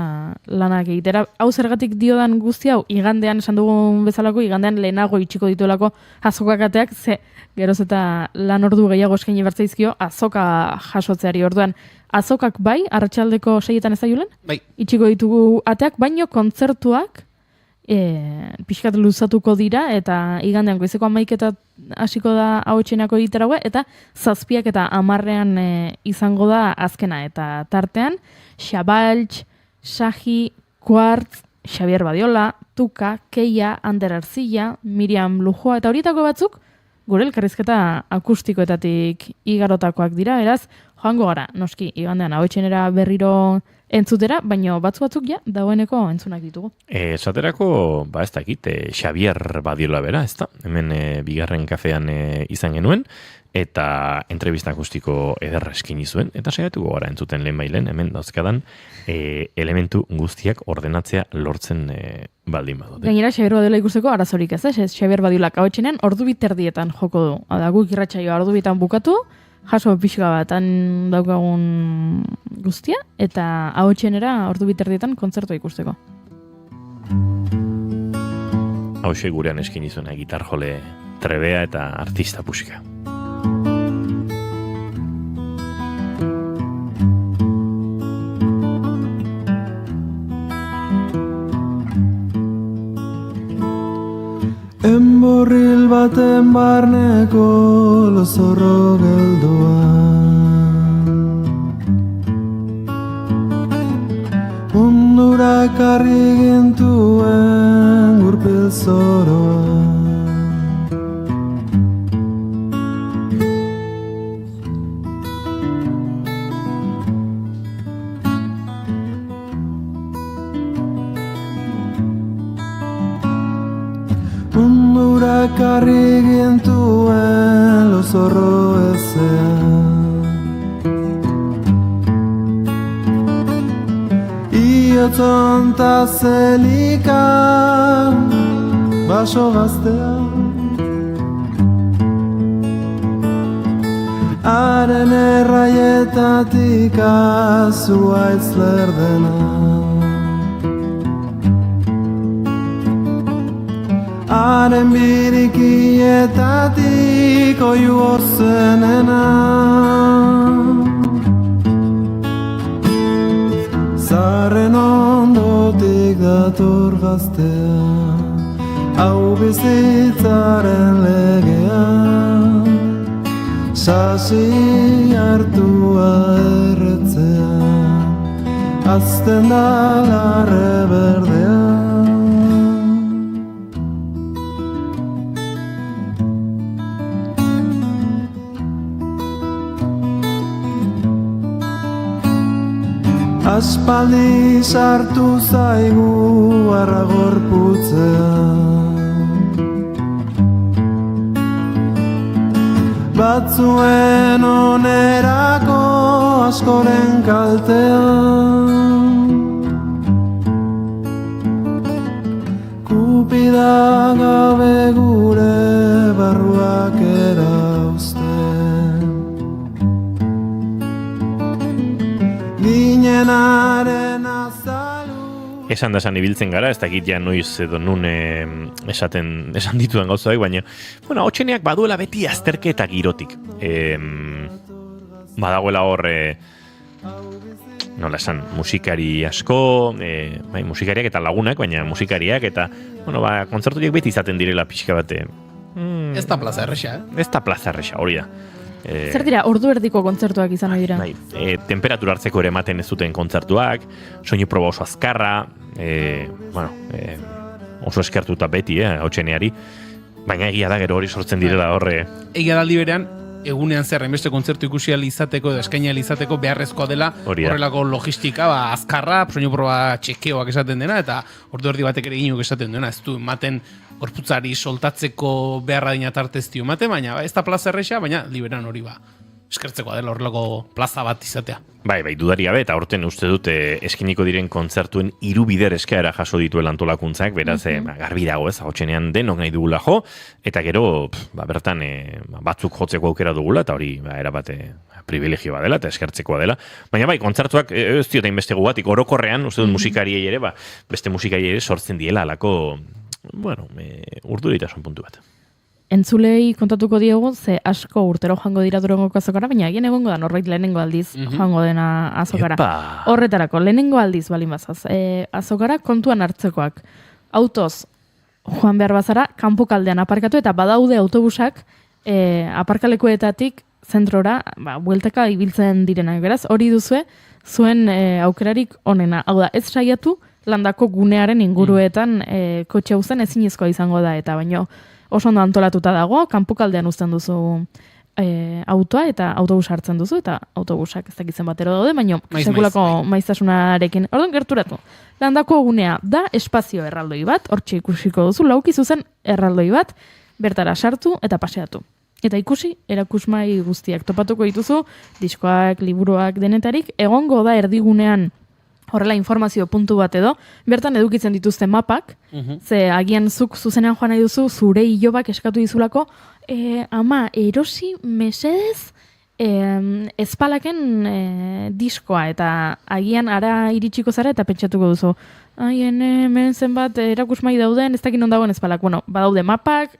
lanak egitera. Hau zergatik diodan guzti hau, igandean esan dugun bezalako, igandean lehenago itxiko dituelako azokakateak, ze geroz eta lan ordu gehiago eskaini bertzaizkio azoka jasotzeari. Orduan, azokak bai, arratsaldeko 6etan ez da julen? Bai. Itxiko ditugu ateak, baino kontzertuak pixkat luzatuko dira, eta igandean goizeko 11 hasiko da ahotsenako egiteragoa, eta 7 eta 10 izango da azkena, eta tartean Xabaltx, Saji, Quartz, Xavier Badiola, Tuka, Keia, Ander Arzilla, Miriam Lujoa, eta horietako batzuk gure elkarrizketa akustikoetatik igarotakoak dira, eraz, joango gara, noski, igandean ahotsenera berriro entzutera, baina batzuk ja dagoeneko entzunak ditugu. Esaterako, ez dakit, Xavier Badiola bera, ez da? Hemen bigarren kafean izan genuen, eta entrevista akustiko ederra eskini zuen, eta saiatuko gara entzuten lehen bailen, hemen dauzkadan elementu guztiak ordenatzea lortzen baldin badute. Gainera, Xavier Badiola ikusteko arazorik ez, Xavier Badiola ahotsenean ordu biterdietan joko du. Guk irratsaioa ordu bitan bukatu, jaso pixka batan daukagun guztia, eta ahotsenera ordu biterdietan kontzertua ikusteko. Hauxe gurean eskini zuena gitar jole trebea eta artista pusika. Enborril baten barneko lozorro geldoan Mundura karri gintuen gurpil zoroan jarri gintuen lozorro ezean. Iotzon ta zelikan baso gaztean. Haren erraietatik azuaitz lerdena. Haren birikietatik oiu orzenena. Zarren ondotik dator gaztea, hau bizitzaren legea. Sasi hartua erretzea, azten da larre berdea. Aspaldi sartu zaigu arra gorputzean. Batzuen onerako askoren kaltean. Kupida gabe gure barruak erauzten. Ginenaren azalu. Esan da esan ibiltzen gara, ez dakit ja noiz edo nun esan ditudan gauzoak, baina, bueno, hotxeneak baduela beti azterketa girotik. Badagoela hor, nola esan, musikari asko, bai, musikariak eta lagunak, baina musikariak eta, bueno, kontzertuak beti izaten direla pixka bate. Ez da plaza erresa, Ez da plaza erresa, hori da. Zer dira, ordu erdiko kontzertuak izan dira? Bai, temperatura hartzeko ere ematen ez zuten kontzertuak, soinu proba oso azkarra, oso eskertuta beti, hautseneari, baina egia da gero hori sortzen direla horre. Egia da berean, egunean zer, enbeste kontzertu ikusi izateko edo eskaini izateko beharrezkoa dela horrelako logistika, azkarra, soinu proba txekeoak esaten dena, eta ordu erdi batek ere ginuk esaten dena, ez du ematen gorputzari soltatzeko beharra dina tartez dio ematen, baina ez da plaza erresa, baina liberan hori eskertzekoa dela horrelako plaza bat izatea. Bai, dudari gabe, eta horten uste dute eskiniko diren kontzertuen 3 bider eskaera jaso dituen antolakuntzak, beraz, garbi dago ez, hotxenean denok nahi dugula jo, eta gero, bertan, batzuk jotzeko aukera dugula, eta hori, erabate, privilegioa dela, eta eskertzekoa dela. Baina bai, kontzertuak, ez diote inbestegu batik, orokorrean, uste dut musikariei ere, beste musikariei ere sortzen diela alako, urduritasun puntu bat. Entzulei kontatuko diegu, ze asko urtero joango dira Durangoko azokara, baina egin egongo da norbait lehenengo aldiz joango dena azokara. Horretarako, lehenengo aldiz balin bazaz. Azokara kontuan hartzekoak. Autoz joan behar bazara, kanpokaldean aparkatu eta badaude autobusak aparkalekuetatik zentrora, bueltaka ibiltzen direnak. Beraz, hori duzue, zuen aukerarik onena. Hau da, ez saiatu landako gunearen inguruetan kotxe hauzen ezinezkoa izango da, eta baino oso ondo antolatuta dago, kanpokaldean uzten duzu autoa eta autobus hartzen duzu, eta autobusak ez dakitzen batero daude, baina sekulako maiztasunarekin. Orduan gerturatu. Landako gunea da espazio erraldoi bat, hortxe ikusiko duzu, lauki zuzen erraldoi bat, bertara sartu eta paseatu. Eta ikusi, erakusmai guztiak topatuko dituzu, diskoak, liburuak, denetarik, egongo da erdigunean horrela informazio puntu bat edo, bertan edukitzen dituzte mapak, ze agian zuk zuzenean joan nahi duzu, zure ilobak eskatu dizulako, ama, erosi mesedez ezpalaken diskoa, eta agian ara iritsiko zara eta pentsatuko duzu. Hemen zenbat erakusmai dauden, ez dakin ondagoen ezpalak. Bueno, badaude mapak,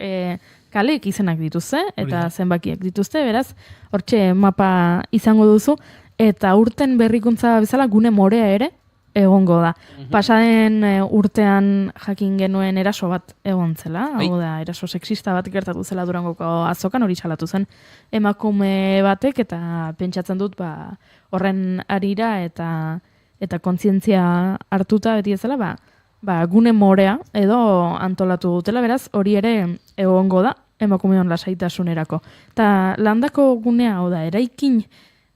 kaleek izenak dituzte, eta zenbakiak dituzte, beraz, hortxe mapa izango duzu, eta urten berrikuntza bezala gune morea ere, egongo da. Pasaden urtean jakin genuen eraso bat egon zela, hau da, eraso sexista bat gertatu zela Durangoko azokan, hori salatu zen emakume batek, eta pentsatzen dut horren arira eta kontzientzia hartuta beti ezela, gune morea edo antolatu dutela, beraz, hori ere egongo da emakumeon lasaitasunerako. Eta landako gunea, hau da, eraikin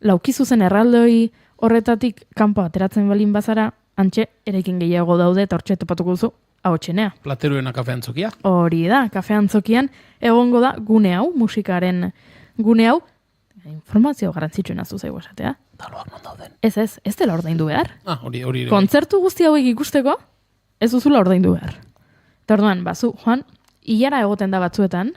laukizuzen erraldoi horretatik kanpo ateratzen balin bazara, antxe, eraikin gehiago daude, eta hortxe topatuko duzu, Ahotsenea. Plateruena kafe antzokia. Hori da, kafe antzokian egongo da gune hau, musikaren gune hau, informazio garrantzitsuena zuzaigu esatea. Taloak non dauden. Ez dela ordaindu behar. Hori. Kontzertu guzti hauek ikusteko, ez duzula ordaindu behar. Eta orduan, bazu, Juan, hilara egoten da batzuetan,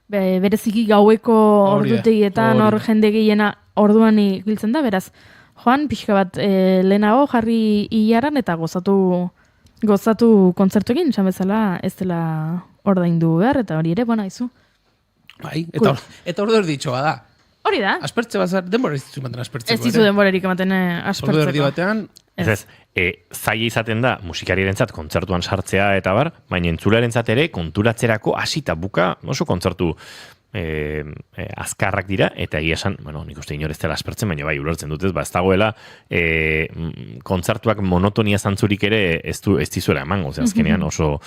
bereziki gaueko ordutegietan hor jende gehiena orduan ibiltzen da, beraz, Juan, pixka bat lehenago jarri hilaran eta gozatu kontzertuekin, esan bezala ez dela ordaindu behar, eta hori ere, bona izu. Bai, eta ordu erditxoa da. Hori da. Aspertze bazar, denbora ez dizu ematen aspertzeko. Ez dizu denborarik ematen aspertzeko. Ordu erdi batean. Ez, zaila izaten da musikariarentzat kontzertuan sartzea eta bar, baina entzularentzat ere konturatzerako hasita buka oso kontzertu azkarrak dira, eta egia esan, bueno, nik uste inor ez dela aspertzen, baina bai, ulertzen dut ez dagoela kontzertuak monotonia zantzurik ere ez dizuela emango, azkenean oso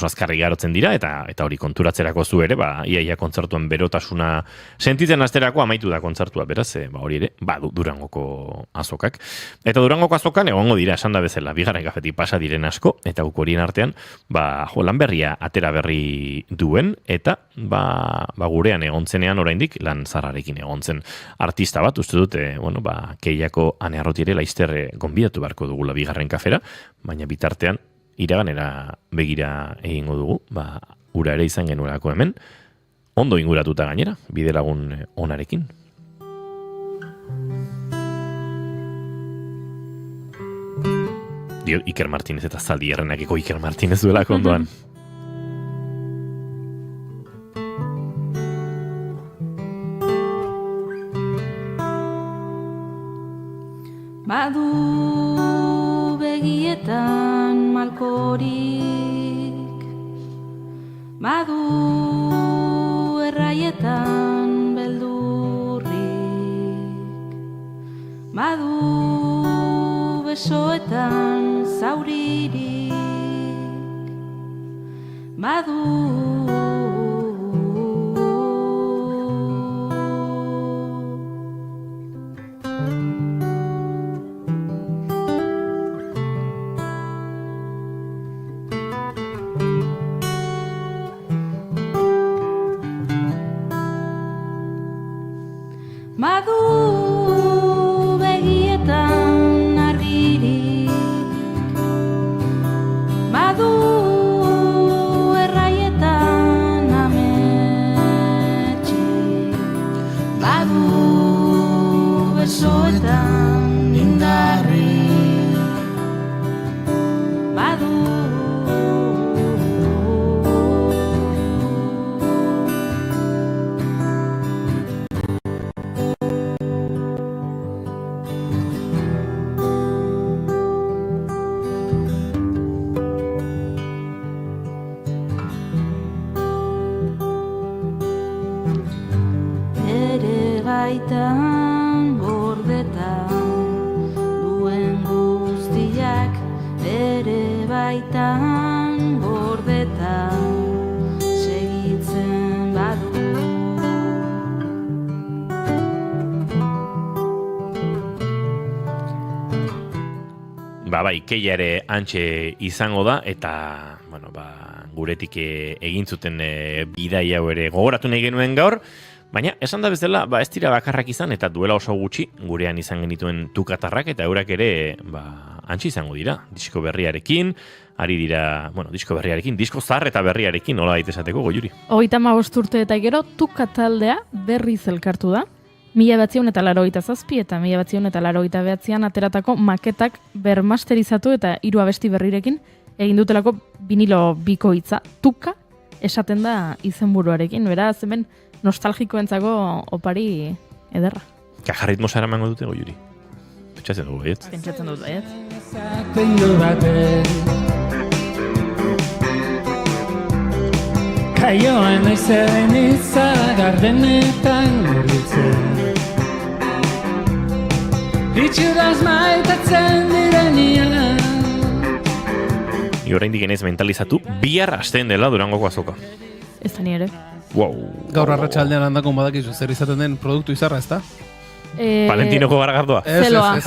azkarri garotzen dira, eta hori konturatzerako zu ere, iaia kontzertuen berotasuna sentitzen asterako amaitu da kontzertua, beraz, hori ere, Durangoko azokak. Eta Durangoko azokan egongo dira, esan da bezala, bigarren kafetik pasa diren asko, eta guk horien artean, lan berria atera berri duen, eta gurean egontzenean oraindik lan zarrarekin egontzen artista bat, uste dute, Keiako Ane Arrotiere laizter gonbidatu beharko dugula bigarren kafera, baina bitartean iraganera begira egingo dugu, ura ere izan genuelako hemen, ondo inguratuta gainera, bidelagun onarekin. Dio, Iker Martinez eta zaldi errenakeko Iker Martinez duelako ondoan. Badu begietan malkorik, badu erraietan beldurrik, badu besoetan zauririk, badu begietan argirik, badu erraietan ametxik, badu besoetan indarrik, badu baitan gordetan duen guztiak, ere baitan gordetan segitzen badu. Bai, Keia ere antxe izango da, eta guretik egin zuten bidai hau ere gogoratu nahi genuen gaur. Baina, esan da bezala, ez dira bakarrak izan, eta duela oso gutxi, gurean izan genituen tukatarrak, eta eurak ere, antxe izango dira. Disko berriarekin, ari dira, disko berriarekin, disko zahar eta berriarekin, nola daitezateko, Goiuri. 35 urte eta gero, tukataldea berriz elkartu da. 1987 eta 1989an ateratako maketak bermasterizatu eta 3 abesti berrirekin egin dutelako vinilo bikoitza. Tuka esaten da izenburuarekin, beraz, hemen nostalgikoentzako opari ederra. Kajarritmo zara emango dute, Goiuri? Pentsatzen dugu, baietz? Pentsatzen dut, baietz. Kaioan aizaren iza gardenetan gorritzen, itxuraz maitatzen direnian. Ni oraindik enez mentalizatu, bihar hasten dela Durangoko azoka. Ez da ni ere. Wow. Gaur arratsaldean handako badakizu zer izaten den produktu izarra, ezta? Valentinoko garagardoa. Zeloa.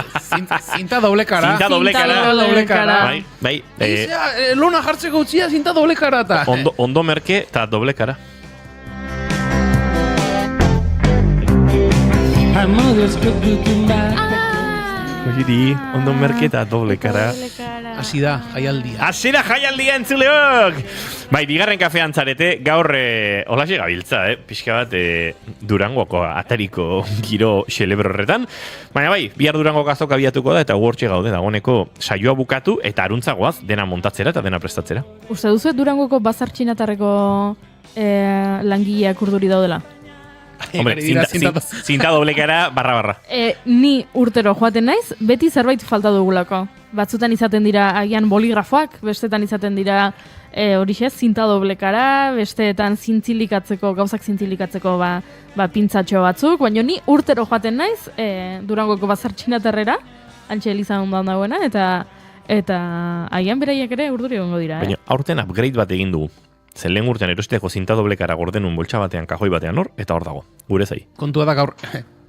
Zinta doble kara. Zinta doble kara. Bai. Lona jartzeko utzia zinta doble kara eta. Ondo merke eta doble kara. Oiri, ondo merke eta doble kara. Hasi da, jaialdia. Hasi da jaialdia entzuleok! Bai, bigarren kafean zarete, gaur holaxe gabiltza, pixka bat Durangoko atariko giro xelebro horretan. Baina bai, bihar Durangoko azoka abiatuko da eta hortxe gaude dagoeneko saioa bukatu eta aruntzagoaz dena montatzera eta dena prestatzera. Uste duzu Durangoko bazar txinatarreko langileak urduri daudela? Hombre, zinta doblekara barra. Ni urtero joaten naiz, beti zerbait falta dugulako. Batzutan izaten dira agian boligrafoak, bestetan izaten dira horixe, zinta doblekara, besteetan gauzak zintzilikatzeko pintzatxo batzuk, baina ni urtero joaten naiz, Durangoko bazar txinatarrera, antxe elizan ondan dagoena, eta agian beraiek ere urduri egongo dira. Baina aurten upgrade bat egin dugu. Zen lehen urtean erosteako zinta doblekara gorden un boltsa batean, kajoi batean eta hor dago, gure zai. Kontua da gaur,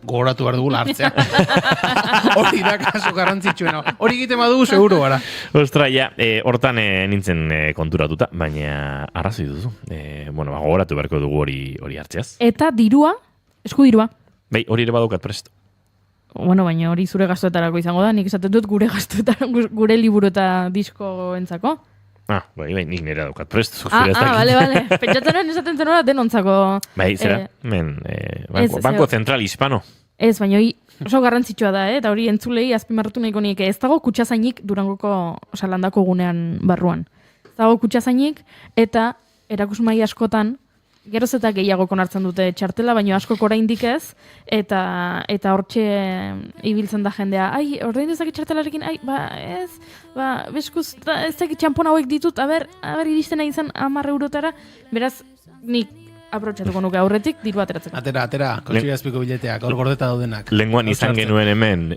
gogoratu behar dugula hartzea. Hori da kaso garrantzitsuena. Hori egiten badugu seguro gara. Ostra, ja, hortan nintzen konturatuta, baina arrazoi duzu. Gogoratu beharko dugu hori hartzeaz. Eta dirua, eskudirua. Bai, hori ere badukat prest. Baina hori zure gastuetarako izango da, nik esaten dut gure gastuetarako, gure liburu eta disko entzako. Bai, nik nire daukat prest. Bale. Pentsatzen esaten zenora denontzako. Bai, zera, Banco Central Hispano. Ez, baina oso garrantzitsua da, eta hori entzulei azpimarratu nahiko nik, ez dago kutsazainik Durangoko landako gunean barruan. Ez dago kutsazainik, eta erakusmai askotan, geroz eta gehiago konartzen dute txartela, baina asko oraindik ez, eta hortxe ibiltzen da jendea, ordain dezakit txartelarekin, beskuz, ez dakit txampon hauek ditut, aber iristen nahi zen 10 eurotara, beraz, nik aprotxatuko nuke aurretik, diru ateratzeko. Atera, kontxia azpiko bileteak, hor gordeta daudenak. Lenguan izan genuen hemen,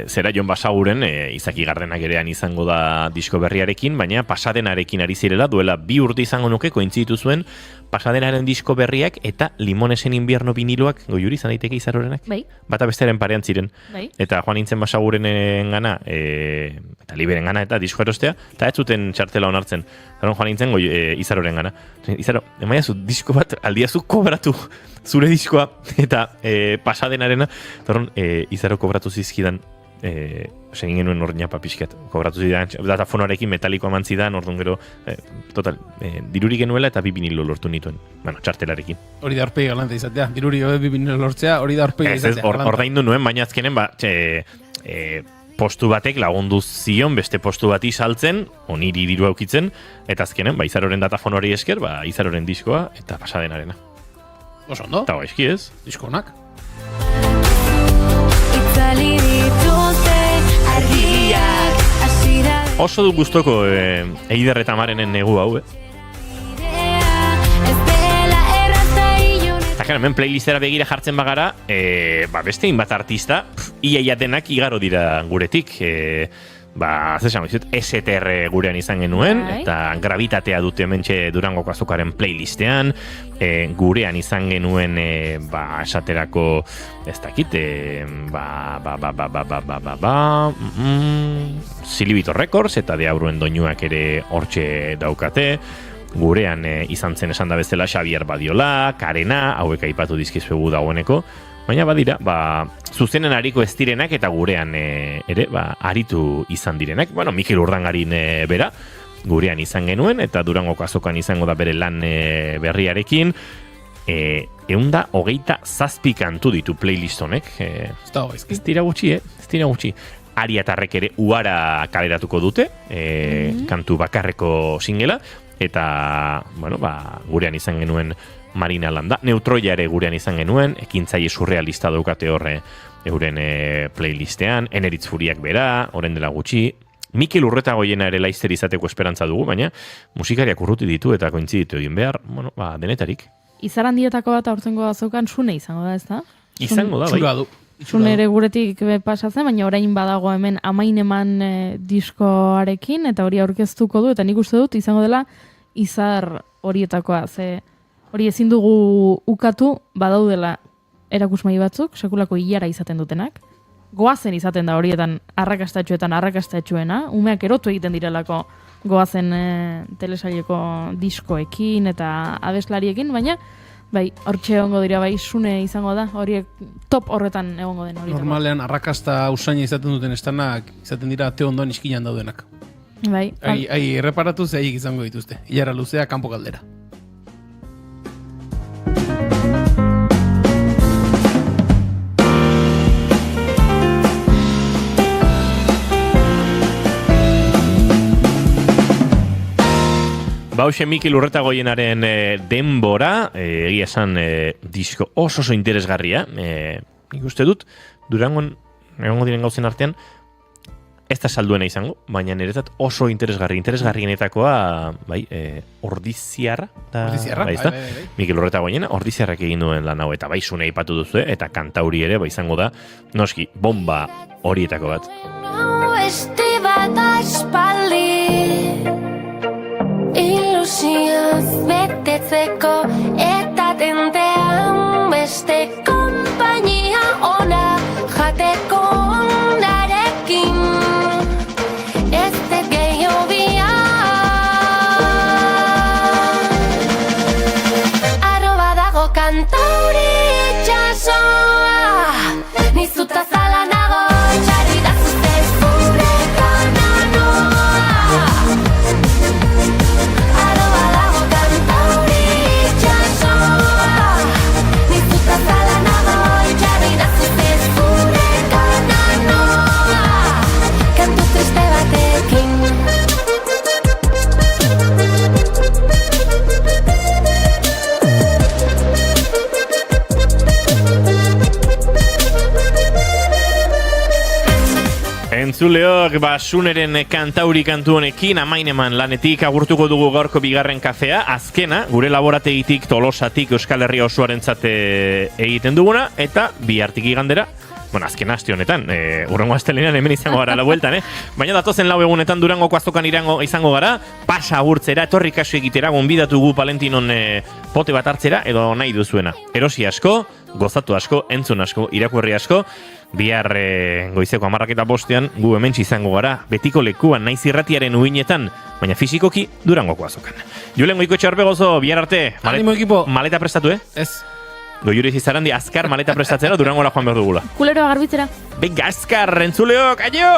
zera Jon Basaguren, Izaki Gardenak erean izango da disko berriarekin, baina pasadenarekin ari zirela, duela 2 urte izango nuke, kointzitu zuen, pasadenaren disko berriak eta Limonesen invierno viniloak goiuri izan daiteke Izarorenak. Bai. Bata besteren parean ziren. Bai. Eta joan nintzen Basagurenen gana, eta Liberen gana eta disko erostea, eta ez zuten txartela onartzen. Zaron joan nintzen Izaroren gana. Izaro, emaiazu disko bat aldiazu kobratu zure diskoa eta pasadenarena, zaron Izaro kobratu zizkidan segin genuen hor niapa pixkat, kobratu zidan, datafonoarekin metalikoa eman zidan, orduan gero, diruri genuela eta 2 vinilo lortu nituen, txartelarekin. Hori da horpegi galante izatea, diruri 2 vinilo lortzea, hori da horpegi izatea. Ordaindu nuen, baina azkenen, postu batek lagundu zion, beste postu bati saltzen, oniri diru aukitzen, eta azkenen, Izaroren datafonoari esker, Izaroren diskoa eta pasadenarena. Oso ondo? Eta gaizki ez? Diskonak. Oso du gustoko Eider eta Marenen negu hau, Eta hemen playlistera begira jartzen bagara, beste inbat artista, iaia denak igaro dira guretik. STR gurean izan genuen, eta Gravitatea dute hementxe Durangoko azokaren playlistean, gurean izan genuen, esaterako, ez dakit, Silibito Records, eta Deabruen doinuak ere hortxe daukate, gurean izan zen esan da bezala Xavier Badiola, Karena, hauek aipatu dizkizuegu dagoeneko, baina badira, zuzenen ariko ez direnak eta gurean ere, aritu izan direnak. Mikel Urdangarin bera, gurean izan genuen, eta Durangoko azokan izango da bere lan berriarekin. 127 kantu ditu playlist honek. Ez dira gutxi, Ariatarrek ere Uara kaleratuko dute, kantu bakarreko singela, eta, gurean izan genuen Marina Landa, Neutroia ere gurean izan genuen, ekintzaile surrealista daukate horre euren playlistean, Eneritz Furiak bera, orain dela gutxi, Mikel Urretagoiena ere laizter izateko esperantza dugu, baina musikariak urruti ditu eta kointziditu egin behar, denetarik. Izarandietako bat aurtengo azokan Sune izango da, ez da? Izango da, bai. Sune ere guretik pasatzen, baina orain badago hemen Amaineman diskoarekin, eta hori aurkeztuko du, eta nik uste dut izango dela Izar horietakoa, hori ezin dugu ukatu, badaudela erakusmai batzuk, sekulako ilara izaten dutenak. Goazen izaten da horietan arrakastatxuena, umeak erotu egiten direlako goazen telesaileko diskoekin eta abeslariekin, baina bai, hortxe egongo dira, bai, Sune izango da, horiek top horretan egongo den horietako. Normalean arrakasta usaina izaten duten estanak izaten dira te ondoan iskinan daudenak. Bai. Erreparatu zeiek izango dituzte. Ilara luzea, kanpo kaldera. Bauxe Mikel Urretagoienaren denbora, egia esan disko oso interesgarria. Nik uste dut, Durangon egongo diren gauzen artean, ez da salduena izango, baina niretzat oso interesgarrienetakoa, bai, Ordiziarra. Bai, Mikel Urretagoiena, Ordiziarrak egin duen lan hau, eta bai, Sune aipatu duzu, eta kantauri ere, bai, izango da, noski, bomba horietako bat. Beste bat aspaldi ilusioz betetzeko eta tentean beste konpainia ona jateko onarekin ez dut gehiago arroba dago kantauri itxasoa nizuta zala nago txarri da zuzte zure kananoa. Entzuleok, Suneren kantauri kantu honekin amaineman lanetik agurtuko dugu gaurko bigarren kafea, azkena, gure laborategitik Tolosatik Euskal Herria osoarentzat egiten duguna, eta bihartik igandera, azken aste honetan, urrengo astelenean hemen izango gara la bueltan, baina datozen 4 egunetan Durangoko azokan izango gara, pasa agurtzera, etorri kasu egitera, gonbidatu gu Palentinon pote bat hartzera, edo nahi duzuena. Erosi asko, gozatu asko, entzun asko, irakurri asko, bihar goizeko 10:05 gu hementsi izango gara, betiko lekuan naiz irratiaren uinetan, baina fisikoki Durangoko azokan. Julen Goikoetxe Orbegozo, bihar arte, maleta prestatu, Ez. Goiuriz Izarandi, azkar maleta prestatzera Durangora joan behar dugula. Kuleroa garbitzera. Venga, azkar, entzuleok, aio!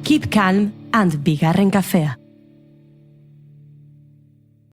Keep calm and bigarren kafea.